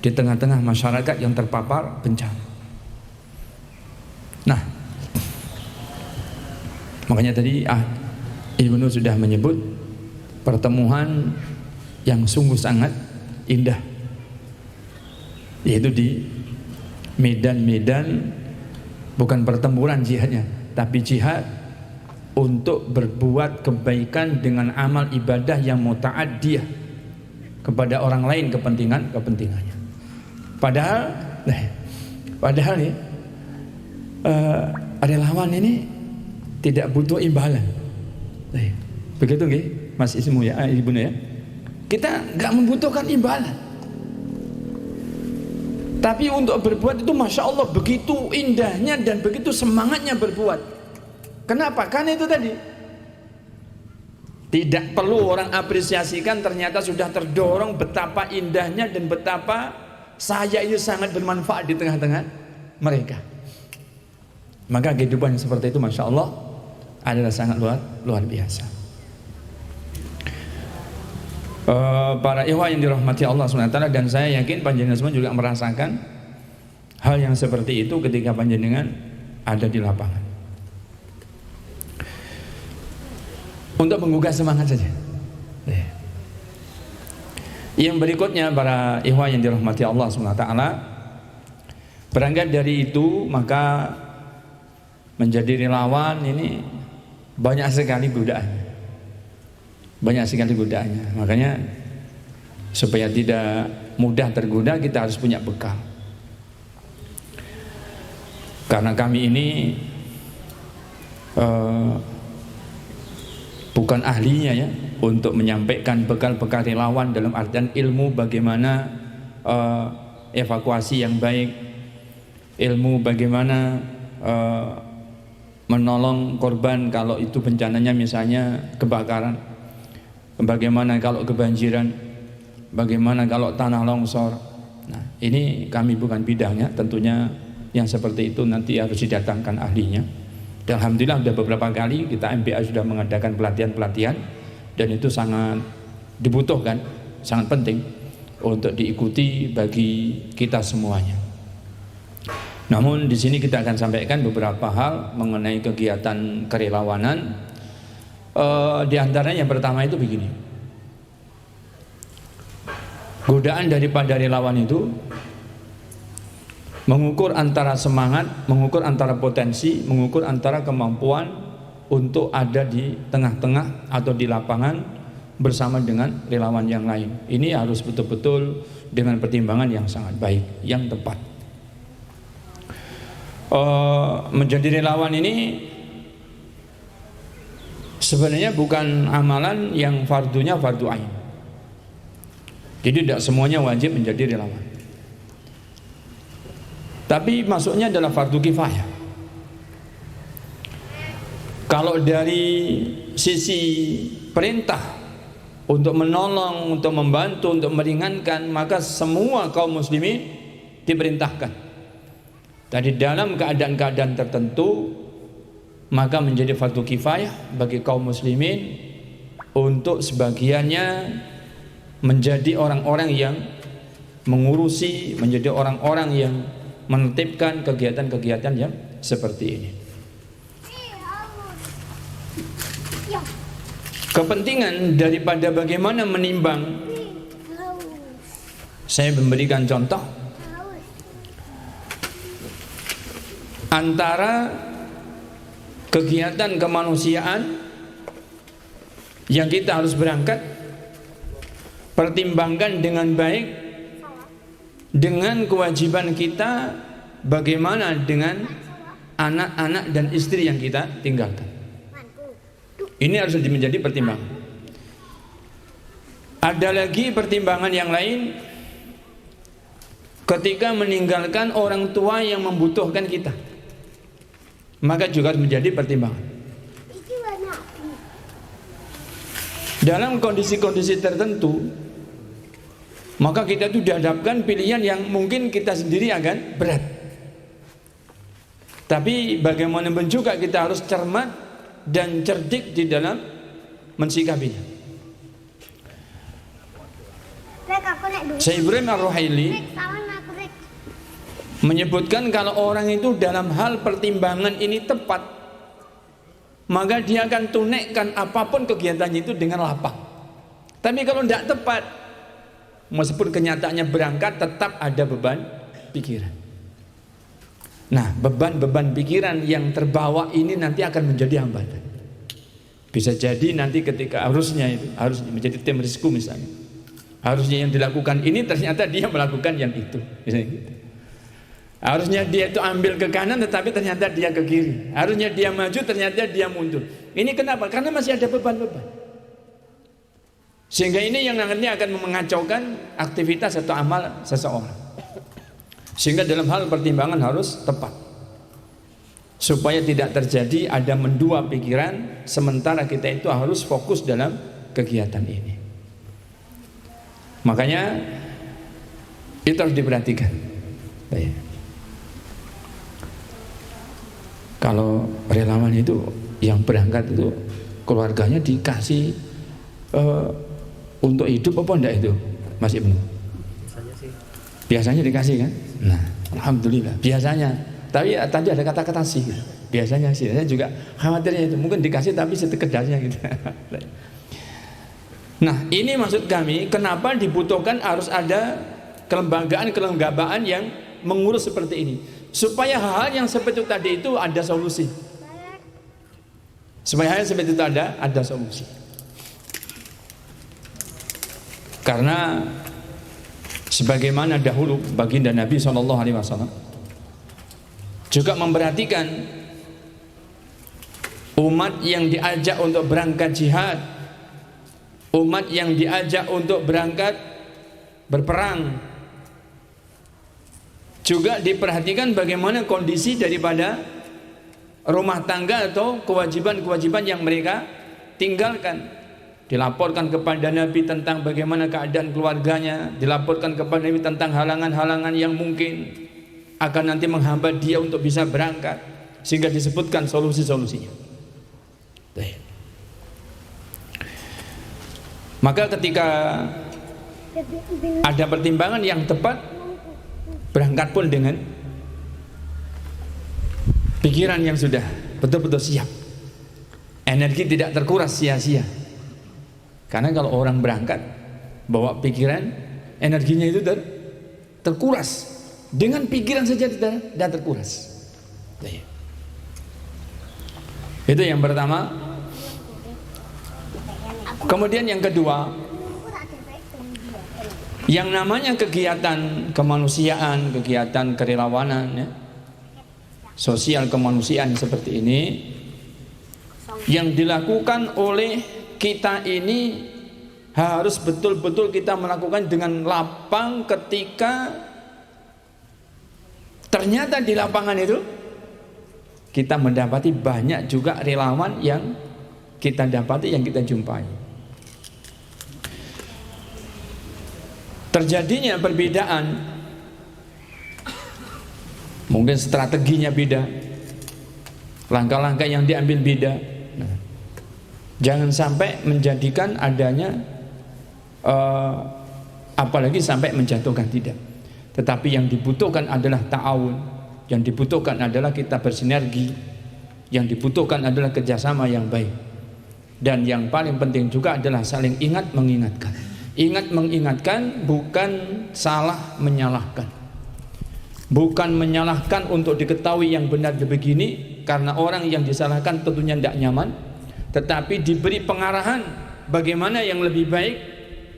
di tengah-tengah masyarakat yang terpapar bencana. Nah, makanya tadi Ibnu sudah menyebut pertemuan yang sungguh sangat indah, yaitu di medan-medan, bukan pertempuran jihadnya, tapi jihad untuk berbuat kebaikan dengan amal ibadah yang muta'addiyah kepada orang lain, kepentingannya. Padahal nih, relawan ini tidak butuh imbalan. Begitu nggih, Mas Ismu ya, Ibu ya. Kita nggak membutuhkan imbalan. Tapi untuk berbuat itu Masya Allah begitu indahnya dan begitu semangatnya berbuat. Kenapa? Karena itu tadi, tidak perlu orang apresiasikan, ternyata sudah terdorong betapa indahnya dan betapa saya ini sangat bermanfaat di tengah-tengah mereka. Maka kehidupan yang seperti itu Masya Allah adalah sangat luar biasa. Para ikhwah yang dirahmati Allah SWT, dan saya yakin panjenengan semua juga merasakan hal yang seperti itu ketika panjenengan ada di lapangan. Untuk menggugah semangat saja. Yang berikutnya para ikhwah yang dirahmati Allah SWT, berangkat dari itu maka menjadi relawan ini banyak sekali godaan. Banyak sekali godaannya. Makanya supaya tidak mudah tergoda, kita harus punya bekal. Karena kami ini bukan ahlinya ya untuk menyampaikan bekal-bekal relawan dalam artian ilmu bagaimana evakuasi yang baik, ilmu bagaimana menolong korban kalau itu bencananya misalnya kebakaran, bagaimana kalau kebanjiran, bagaimana kalau tanah longsor. Nah, ini kami bukan bidangnya, tentunya yang seperti itu nanti harus didatangkan ahlinya. Dan alhamdulillah sudah beberapa kali kita MBA sudah mengadakan pelatihan-pelatihan, dan itu sangat dibutuhkan, sangat penting untuk diikuti bagi kita semuanya. Namun di sini kita akan sampaikan beberapa hal mengenai kegiatan kerelawanan. Di antaranya yang pertama itu begini, godaan daripada relawan itu mengukur antara semangat, mengukur antara potensi, mengukur antara kemampuan untuk ada di tengah-tengah atau di lapangan bersama dengan relawan yang lain. Ini harus betul-betul dengan pertimbangan yang sangat baik, yang tepat. Menjadi relawan ini sebenarnya bukan amalan yang fardunya fardu ain. Jadi tidak semuanya wajib menjadi relawan. Tapi masuknya adalah fardu kifayah. Kalau dari sisi perintah untuk menolong, untuk membantu, untuk meringankan, maka semua kaum muslimin diperintahkan. Dari dalam keadaan-keadaan tertentu maka menjadi fardu kifayah bagi kaum muslimin untuk sebagiannya menjadi orang-orang yang mengurusi, menjadi orang-orang yang menertibkan kegiatan-kegiatan yang seperti ini. Kepentingan daripada bagaimana menimbang, saya memberikan contoh antara kegiatan kemanusiaan yang kita harus berangkat, pertimbangkan dengan baik dengan kewajiban kita bagaimana dengan anak-anak dan istri yang kita tinggalkan. Ini harus menjadi pertimbangan. Ada lagi pertimbangan yang lain ketika meninggalkan orang tua yang membutuhkan kita, maka juga harus menjadi pertimbangan. Dalam kondisi-kondisi tertentu, maka kita itu dihadapkan pilihan yang mungkin kita sendiri akan berat. Tapi bagaimanapun juga kita harus cermat dan cerdik di dalam mensikapinya. Syekh Ibrahim Ar-Ruhaili menyebutkan kalau orang itu dalam hal pertimbangan ini tepat, maka dia akan tunaikan apapun kegiatannya itu dengan lapang. Tapi kalau tidak tepat, meskipun kenyataannya berangkat, tetap ada beban pikiran. Nah, beban-beban pikiran yang terbawa ini nanti akan menjadi hambatan. Bisa jadi nanti ketika harusnya menjadi tim risiko misalnya, harusnya yang dilakukan ini ternyata dia melakukan yang itu, misalnya gitu. Harusnya dia itu ambil ke kanan tetapi ternyata dia ke kiri. Harusnya dia maju ternyata dia mundur. Ini kenapa? Karena masih ada beban-beban. Sehingga ini yang nantinya akan mengacaukan aktivitas atau amal seseorang. Sehingga dalam hal pertimbangan harus tepat. Supaya tidak terjadi ada mendua pikiran sementara kita itu harus fokus dalam kegiatan ini. Makanya itu harus diperhatikan. Baik. Kalau relawan itu yang berangkat itu keluarganya dikasih untuk hidup apa enggak itu Mas Ibnu? Biasanya dikasih kan? Nah, alhamdulillah biasanya. Tapi ya, tadi ada kata-kata sih. Biasanya sih. Saya juga khawatirnya itu mungkin dikasih tapi sekedarnya gitu. Nah, ini maksud kami kenapa dibutuhkan harus ada kelembagaan yang mengurus seperti ini. Supaya hal-hal yang seperti itu tadi itu ada solusi. Supaya hal yang seperti itu ada solusi. Karena sebagaimana dahulu baginda Nabi SAW juga memperhatikan umat yang diajak untuk berangkat jihad, umat yang diajak untuk berangkat berperang, juga diperhatikan bagaimana kondisi daripada rumah tangga atau kewajiban-kewajiban yang mereka tinggalkan. Dilaporkan kepada Nabi tentang bagaimana keadaan keluarganya, dilaporkan kepada Nabi tentang halangan-halangan yang mungkin akan nanti menghambat dia untuk bisa berangkat, sehingga disebutkan solusi-solusinya. Maka ketika ada pertimbangan yang tepat, berangkat pun dengan pikiran yang sudah betul-betul siap. Energi tidak terkuras sia-sia. Karena kalau orang berangkat bawa pikiran, energinya itu terkuras. Dengan pikiran saja tidak terkuras. Itu yang pertama. Kemudian yang kedua, yang namanya kegiatan kemanusiaan, kegiatan kerelawanan, ya, sosial kemanusiaan seperti ini, yang dilakukan oleh kita ini harus betul-betul kita melakukan dengan lapang ketika ternyata di lapangan itu kita mendapati banyak juga relawan yang kita dapati, yang kita jumpai. Terjadinya perbedaan, mungkin strateginya beda, langkah-langkah yang diambil beda. Nah, jangan sampai menjadikan adanya apalagi sampai menjatuhkan, tidak. Tetapi yang dibutuhkan adalah ta'awun, yang dibutuhkan adalah kita bersinergi, yang dibutuhkan adalah kerjasama yang baik, dan yang paling penting juga adalah saling ingat mengingatkan. Ingat mengingatkan, bukan salah menyalahkan, bukan menyalahkan untuk diketahui yang benar begini, karena orang yang disalahkan tentunya tidak nyaman, tetapi diberi pengarahan bagaimana yang lebih baik,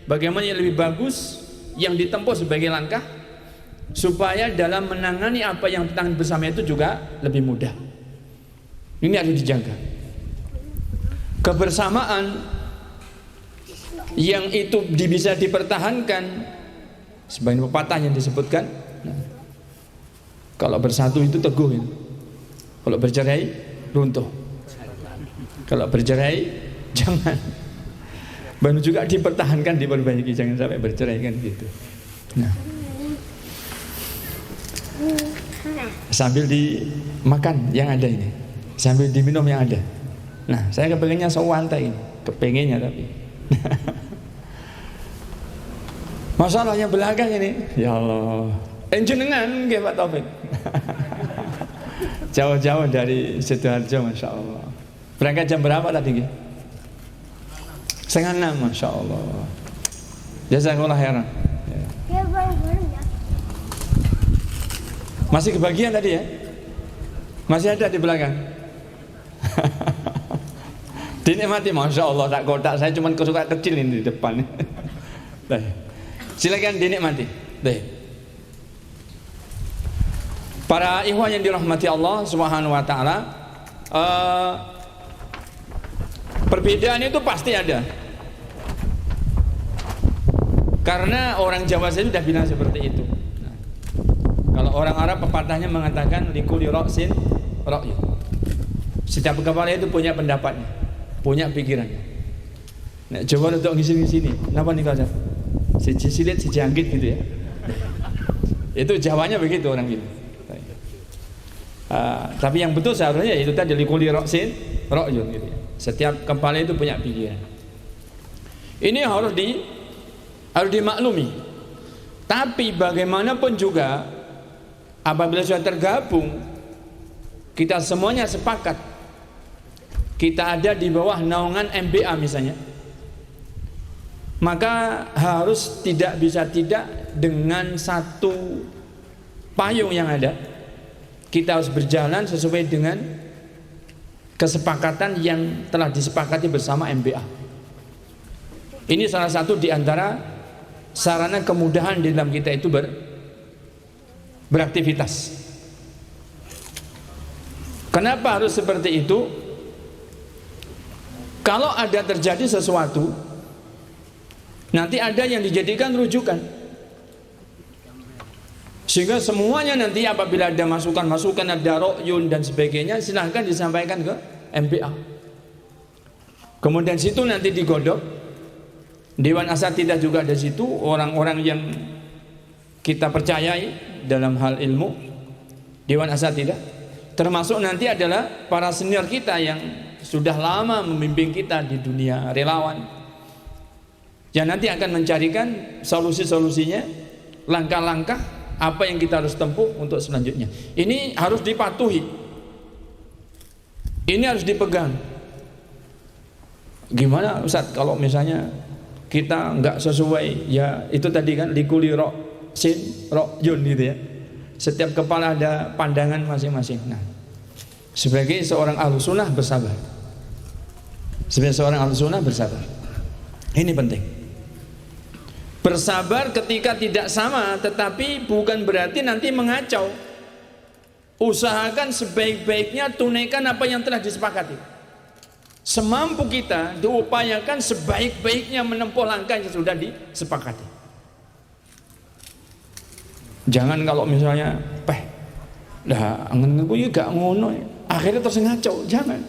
bagaimana yang lebih bagus yang ditempuh sebagai langkah, supaya dalam menangani apa yang ditangani bersama itu juga lebih mudah. Ini harus dijaga. Kebersamaan yang itu bisa dipertahankan, sebagai pepatah yang disebutkan, nah, kalau bersatu itu teguh, kalau bercerai runtuh, kalau bercerai jangan. Baru juga dipertahankan, diperbaiki, jangan sampai bercerai kan gitu. Nah, sambil dimakan yang ada ini, sambil diminum yang ada. Nah, saya kepengennya sewanta ini, kepengennya tapi masalahnya belakang ini, ya Allah, enjenengan nggih Pak Taufik. Jauh-jauh dari Sidoarjo, Masya Allah. Berangkat jam berapa tadi nggih? 5:30, Masya Allah. Jazakallah khairan. Masih kebagian tadi ya? Masih ada di belakang. Dinikmati, Masya Allah. Tak kotak, saya cuma kesukaan kecil ini di depan. Silakan dinikmati. Para ikhwan yang dirahmati Allah Subhanahu wa taala, perbedaan itu pasti ada. Karena orang Jawa saya sudah bilang seperti itu. Nah, kalau orang Arab pepatahnya mengatakan likulli ra'sin ra'yun. Setiap kepala itu punya pendapatnya, punya pikirannya. Nah, coba untuk ngisini-ngisini. Kenapa nih kalau silit sejangkit gitu ya? Itu Jawanya begitu orang gitu. Tapi yang betul seharusnya itu tadi likulli ra'sin ra'yun gitu ya. Setiap kepala itu punya pikiran. Ini harus dimaklumi. Tapi bagaimanapun juga apabila sudah tergabung, kita semuanya sepakat kita ada di bawah naungan MBA misalnya, maka harus tidak bisa tidak dengan satu payung yang ada. Kita harus berjalan sesuai dengan kesepakatan yang telah disepakati bersama MBA. Ini salah satu di antara sarana kemudahan di dalam kita itu beraktivitas. Kenapa harus seperti itu? Kalau ada terjadi sesuatu, nanti ada yang dijadikan rujukan, sehingga semuanya nanti apabila ada masukan-masukan, ada ro'yun dan sebagainya, silahkan disampaikan ke MBA. Kemudian situ nanti digodok. Dewan Asatidzah juga ada situ, orang-orang yang kita percayai dalam hal ilmu. Dewan Asatidzah termasuk nanti adalah para senior kita yang sudah lama membimbing kita di dunia relawan, yang nanti akan mencarikan solusi-solusinya, langkah-langkah apa yang kita harus tempuh untuk selanjutnya. Ini harus dipatuhi, ini harus dipegang. Gimana Ustaz kalau misalnya kita nggak sesuai? Ya itu tadi kan likulli ra'sin ra'yun gitu ya. Setiap kepala ada pandangan masing-masing. Nah, sebagai seorang ahlussunnah bersabar. Sebagai seorang ahlussunnah bersabar. Ini penting. Bersabar ketika tidak sama, tetapi bukan berarti nanti mengacau. Usahakan sebaik-baiknya tunaikan apa yang telah disepakati. Semampu kita diupayakan sebaik-baiknya menempuh langkah yang sudah disepakati. Jangan kalau misalnya dah angen gue gak ngono akhirnya terus ngacau, jangan.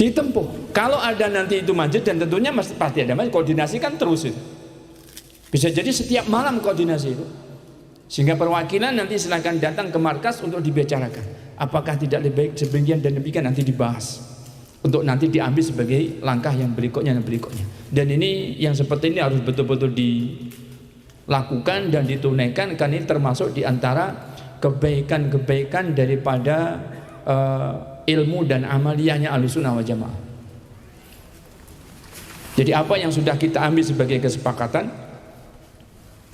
Ditempuh. Kalau ada nanti itu manjat, dan tentunya pasti ada koordinasi kan terus itu. Bisa jadi setiap malam koordinasi itu. Sehingga perwakilan nanti silakan datang ke markas untuk dibicarakan. Apakah tidak lebih baik sebagian dan demikian nanti dibahas. Untuk nanti diambil sebagai langkah yang berikutnya dan berikutnya. Dan ini yang seperti ini harus betul-betul dilakukan dan ditunaikan, karena ini termasuk di antara kebaikan-kebaikan daripada ilmu dan amaliyahnya Ahlussunnah wal Jamaah. Jadi apa yang sudah kita ambil sebagai kesepakatan,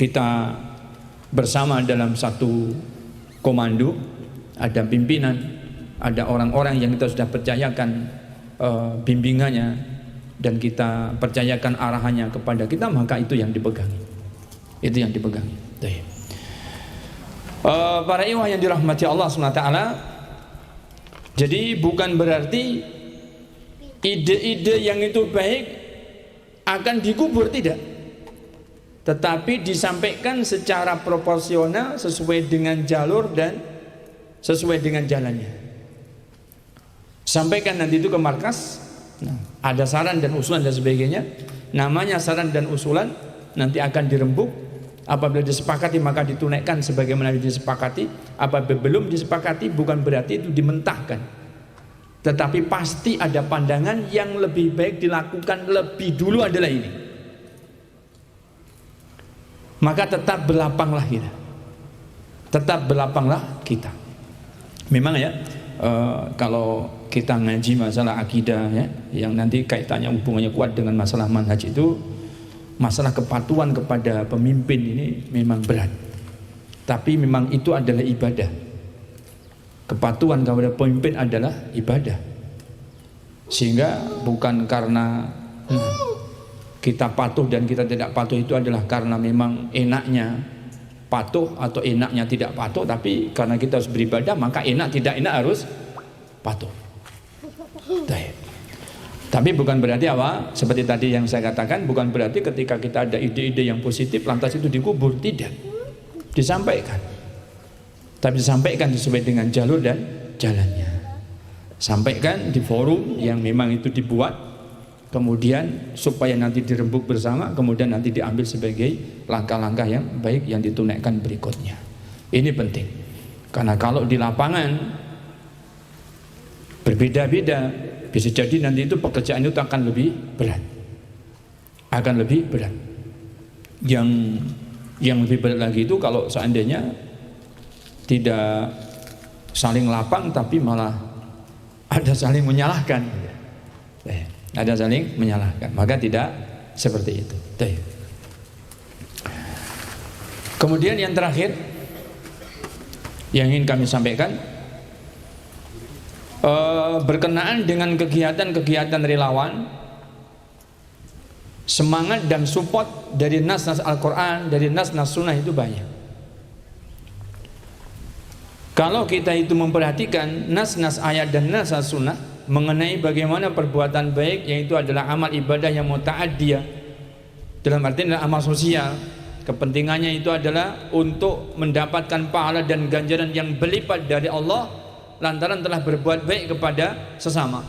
kita bersama dalam satu komando, ada pimpinan, ada orang-orang yang kita sudah percayakan bimbingannya dan kita percayakan arahannya kepada kita, maka itu yang dipegangi. Itu yang dipegangi. Para ikhwah yang dirahmati Allah SWT, jadi bukan berarti ide-ide yang itu baik akan dikubur, tidak. Tetapi disampaikan secara proporsional sesuai dengan jalur dan sesuai dengan jalannya. Sampaikan nanti itu ke markas. Nah, ada saran dan usulan dan sebagainya. Namanya saran dan usulan nanti akan dirembuk. Apabila disepakati maka ditunaikan sebagaimana disepakati. Apabila belum disepakati bukan berarti itu dimentahkan, tetapi pasti ada pandangan yang lebih baik dilakukan lebih dulu adalah ini. Maka tetap berlapanglah kita. Tetap berlapanglah kita. Memang ya, kalau kita ngaji masalah akidah ya, yang nanti kaitannya hubungannya kuat dengan masalah manhaj itu, masalah kepatuhan kepada pemimpin ini memang berat. Tapi memang itu adalah ibadah. Kepatuhan kepada pemimpin adalah ibadah. Sehingga bukan karena kita patuh dan kita tidak patuh itu adalah karena memang enaknya patuh atau enaknya tidak patuh, tapi karena kita harus beribadah maka enak tidak enak harus patuh. Tapi bukan berarti apa? Seperti tadi yang saya katakan, bukan berarti ketika kita ada ide-ide yang positif lantas itu dikubur, tidak. Disampaikan. Tapi disampaikan sesuai dengan jalur dan jalannya. Sampaikan di forum yang memang itu dibuat, kemudian supaya nanti dirembuk bersama, kemudian nanti diambil sebagai langkah-langkah yang baik yang ditunaikan berikutnya. Ini penting. Karena kalau di lapangan berbeda-beda, bisa jadi nanti itu pekerjaan itu akan lebih berat. Akan lebih berat. Yang lebih berat lagi itu kalau seandainya tidak saling lapang tapi malah ada saling menyalahkan. Ada saling menyalahkan, maka tidak seperti itu. Kemudian yang terakhir yang ingin kami sampaikan berkenaan dengan kegiatan-kegiatan relawan, semangat dan support dari nas-nas Al-Quran, dari nas-nas sunnah itu banyak. Kalau kita itu memperhatikan nas-nas ayat dan nas-nas sunnah mengenai bagaimana perbuatan baik, yaitu adalah amal ibadah yang muta'addiyah, dalam arti adalah amal sosial, kepentingannya itu adalah untuk mendapatkan pahala dan ganjaran yang berlipat dari Allah lantaran telah berbuat baik kepada sesama.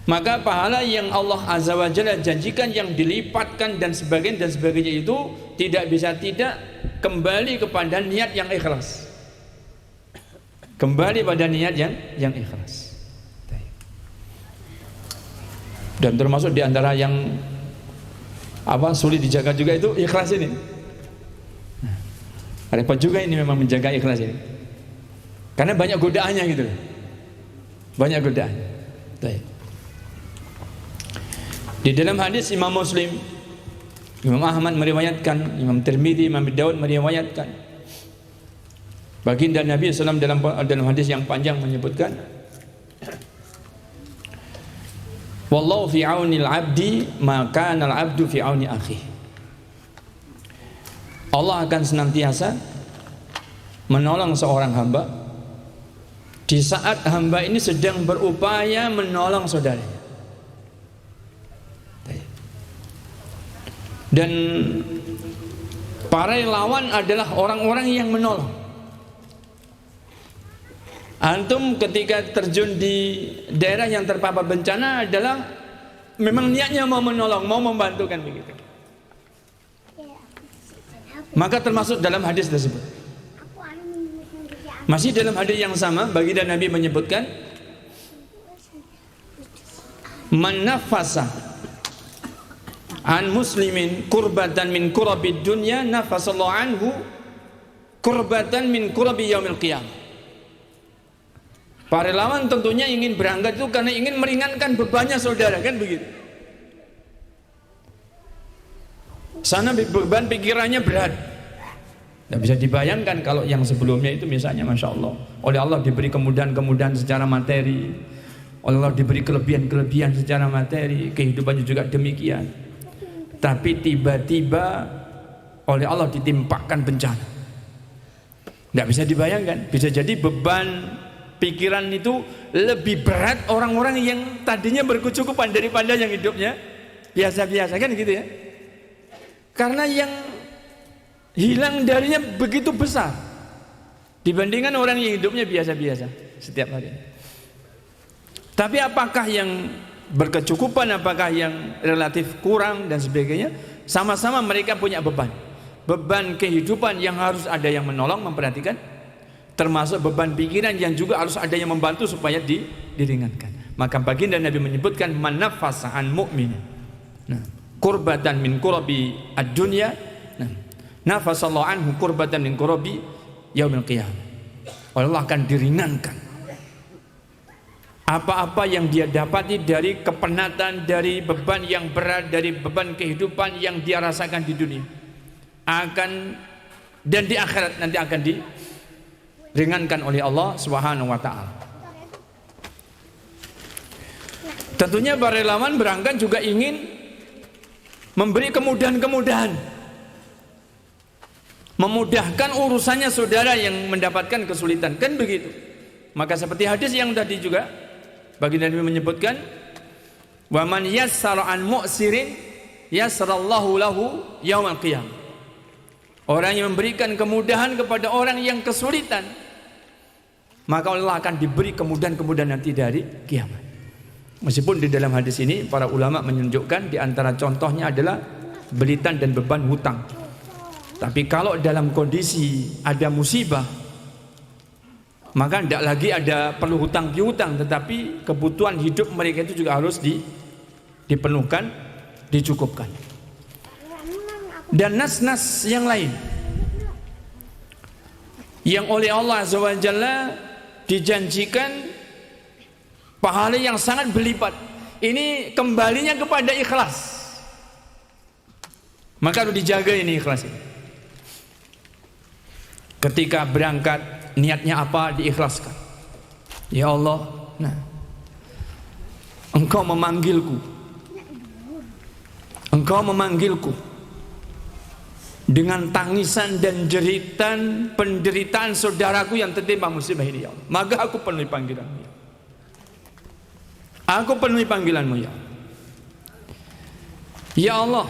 Maka pahala yang Allah Azza wa Jalla janjikan yang dilipatkan dan sebagainya itu tidak bisa tidak kembali kepada niat yang ikhlas. Kembali pada niat yang ikhlas. Dan termasuk di antara yang sulit dijaga juga itu ikhlas ini. Repot juga ini memang menjaga ikhlas ini. Karena banyak godaannya gitu. Banyak godaan. Di dalam hadis Imam Muslim, Imam Ahmad meriwayatkan, Imam Tirmidzi, Imam Daud meriwayatkan, baginda Nabi SAW dalam hadis yang panjang menyebutkan, wallahu fi aunil abdi maka al abdu fi auni akhi. Allah akan senantiasa menolong seorang hamba di saat hamba ini sedang berupaya menolong saudaranya. Dan para relawan adalah orang-orang yang menolong. Antum ketika terjun di daerah yang terpapar bencana adalah memang niatnya mau menolong, mau membantu kan begitu. Maka termasuk dalam hadis tersebut. Masih dalam hadis yang sama, baginda Nabi menyebutkan, man nafasa an muslimin kurbatan min kurabid dunya nafasallahu anhu kurbatan min kurabi yaumil qiyamah. Para relawan tentunya ingin berangkat itu karena ingin meringankan bebannya saudara, kan begitu. Sana beban pikirannya berat. Tidak bisa dibayangkan kalau yang sebelumnya itu misalnya Masya Allah, oleh Allah diberi kemudahan-kemudahan secara materi, oleh Allah diberi kelebihan-kelebihan secara materi, kehidupannya juga demikian. Tapi tiba-tiba oleh Allah ditimpakan bencana. Tidak bisa dibayangkan. Bisa jadi beban pikiran itu lebih berat orang-orang yang tadinya berkecukupan daripada yang hidupnya biasa-biasa, kan gitu ya. Karena yang hilang darinya begitu besar dibandingkan orang yang hidupnya biasa-biasa setiap hari. Tapi apakah yang berkecukupan, apakah yang relatif kurang dan sebagainya, sama-sama mereka punya beban kehidupan yang harus ada yang menolong, memperhatikan, termasuk beban pikiran yang juga harus ada yang membantu supaya diringankan. Maka baginda Nabi menyebutkan man nafasa an mu'min kurbatan min kurabi ad-dunya nafasallahu anhu kurbatan min kurabi yaumil qiyamah. Allah akan diringankan apa-apa yang dia dapati dari kepenatan, dari beban yang berat, dari beban kehidupan yang dia rasakan di dunia, dan di akhirat nanti akan diringankan oleh Allah Subhanahu wa taala. Tentunya para relawan berangkat juga ingin memberi kemudahan-kemudahan memudahkan urusannya saudara yang mendapatkan kesulitan, kan begitu. Maka seperti hadis yang tadi juga baginda Nabi menyebutkan, wa man yassara an mu'sirin yassarallahu lahu yaumal qiyamah. Orang yang memberikan kemudahan kepada orang yang kesulitan, maka Allah akan diberi kemudahan-kemudahan nanti dari kiamat. Meskipun di dalam hadis ini para ulama menunjukkan di antara contohnya adalah belitan dan beban hutang. Tapi kalau dalam kondisi ada musibah, maka tidak lagi ada perlu hutang piutang, tetapi kebutuhan hidup mereka itu juga harus dipenuhkan, dicukupkan. Dan nas-nas yang lain yang oleh Allah Azza wa Jalla dijanjikan pahala yang sangat berlipat, ini kembalinya kepada ikhlas. Maka harus dijaga ini ikhlas ini. Ketika berangkat niatnya apa, diikhlaskan. Ya Allah, nah, Engkau memanggilku, Engkau memanggilku dengan tangisan dan jeritan penderitaan saudaraku yang tertimpa musibah ini, ya Allah. Maka aku penuhi panggilanmu, ya. Aku penuhi panggilanmu, ya. Ya Allah,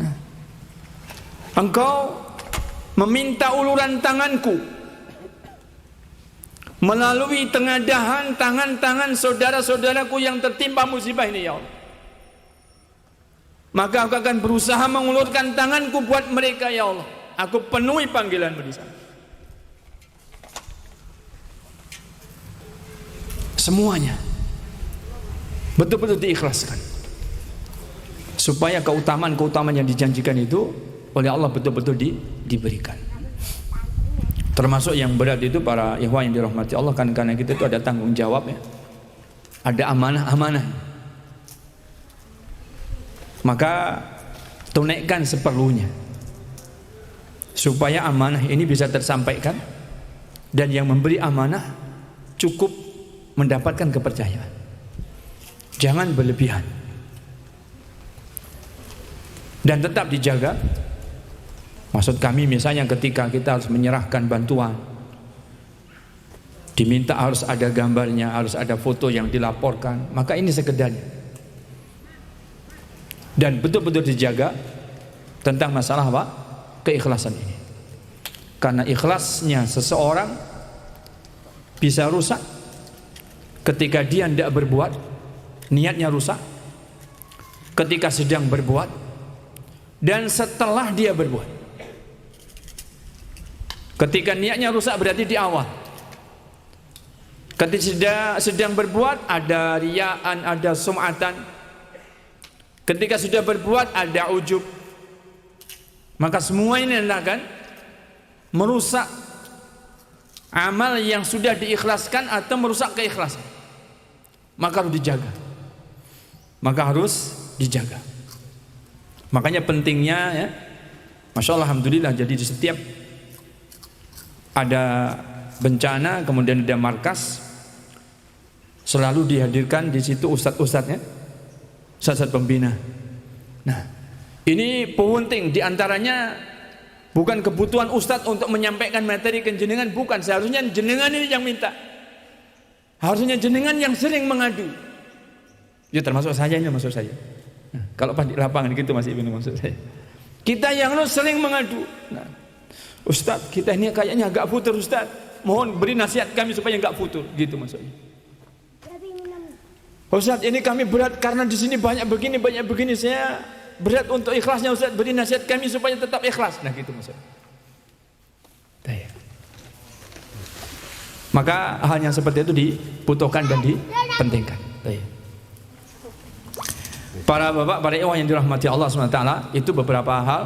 nah, Engkau meminta uluran tanganku melalui tengadahan tangan-tangan saudara-saudaraku yang tertimpa musibah ini, ya Allah. Maka aku akan berusaha mengulurkan tanganku buat mereka, ya Allah. Aku penuhi panggilanmu di sana. Semuanya betul-betul diikhlaskan, supaya keutamaan-keutamaan yang dijanjikan itu oleh Allah betul-betul diberikan. Termasuk yang berat itu para ikhwan yang dirahmati Allah, kan karena kita itu ada tanggung jawab, ya. Ada amanah-amanah. Maka tunaikan seperlunya supaya amanah ini bisa tersampaikan, dan yang memberi amanah cukup mendapatkan kepercayaan. Jangan berlebihan, dan tetap dijaga. Maksud kami misalnya ketika kita harus menyerahkan bantuan, diminta harus ada gambarnya, harus ada foto yang dilaporkan, maka ini sekedarnya. Dan betul-betul dijaga tentang masalah apa? Keikhlasan ini. Karena ikhlasnya seseorang bisa rusak ketika dia tidak berbuat, niatnya rusak ketika sedang berbuat, dan setelah dia berbuat. Ketika niatnya rusak berarti di awal. Ketika sedang berbuat ada riyaan, ada sum'atan. Ketika sudah berbuat ada ujub. Maka semua ini akan merusak amal yang sudah diikhlaskan atau merusak keikhlasan. Maka harus dijaga. Maka harus dijaga. Makanya pentingnya, ya, Masya Allah, alhamdulillah, jadi di setiap ada bencana kemudian ada markas, selalu dihadirkan di situ ustadz-ustadznya, ustadz pembina. Nah, ini penting diantaranya bukan kebutuhan ustadz untuk menyampaikan materi ke jenengan, bukan. Seharusnya jenengan ini yang minta. Harusnya jenengan yang sering mengadu. Ya termasuk saya, ini maksud saya. Nah, kalau pas di lapangan gitu Mas Ibnu, maksud saya. Kita yang sering mengadu. Nah, ustadz kita ini kayaknya agak futur ustadz. Mohon beri nasihat kami supaya enggak futur, gitu maksudnya. Ustaz, ini kami berat karena di sini banyak begini, saya berat untuk ikhlasnya Ustaz, beri nasihat kami supaya tetap ikhlas. Nah gitu maksudnya. Maka hal yang seperti itu dibutuhkan dan dipentingkan. Para bapak, para ikhwan yang dirahmati Allah SWT, itu beberapa hal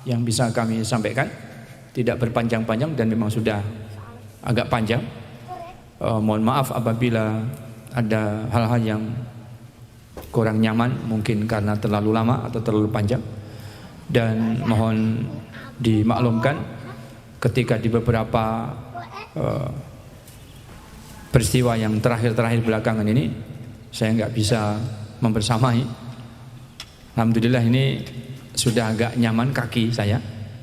yang bisa kami sampaikan, tidak berpanjang-panjang dan memang sudah agak panjang. Mohon maaf apabila ada hal-hal yang kurang nyaman, mungkin karena terlalu lama atau terlalu panjang, dan mohon dimaklumkan ketika di beberapa peristiwa yang terakhir belakangan ini saya nggak bisa membersamai. Alhamdulillah ini sudah agak nyaman kaki saya,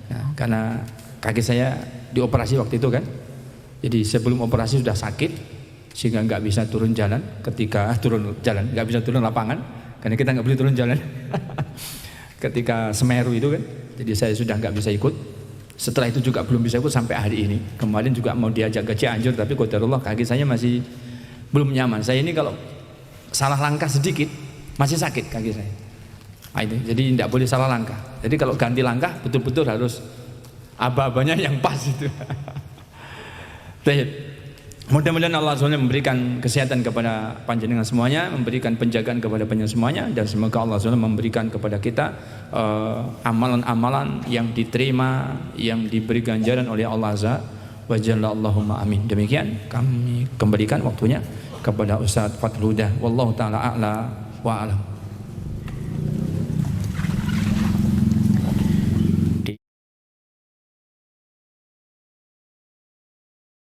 ya, karena kaki saya dioperasi waktu itu kan. Jadi sebelum operasi sudah sakit sehingga nggak bisa turun jalan. Ketika nggak bisa turun lapangan karena kita nggak boleh turun jalan. Ketika Semeru itu kan, jadi saya sudah nggak bisa ikut. Setelah itu juga belum bisa ikut sampai hari ini. Kemarin juga mau diajak ke Cianjur, tapi qadarullah kaki saya masih belum nyaman. Saya ini kalau salah langkah sedikit masih sakit kaki saya. Nah, itu. Jadi tidak boleh salah langkah. Jadi kalau ganti langkah betul-betul harus aba-abanya yang pas itu. Baik. Mudah-mudahan Allah SWT memberikan kesehatan kepada panjenengan semuanya, memberikan penjagaan kepada panjenengan semuanya, dan semoga Allah SWT memberikan kepada kita amalan-amalan yang diterima, yang diberi ganjaran oleh Allah Azza wa Jalla. Allahumma amin. Demikian kami kembalikan waktunya kepada Ustaz Fathul Huda. Wallahu taala a'la wa a'lam.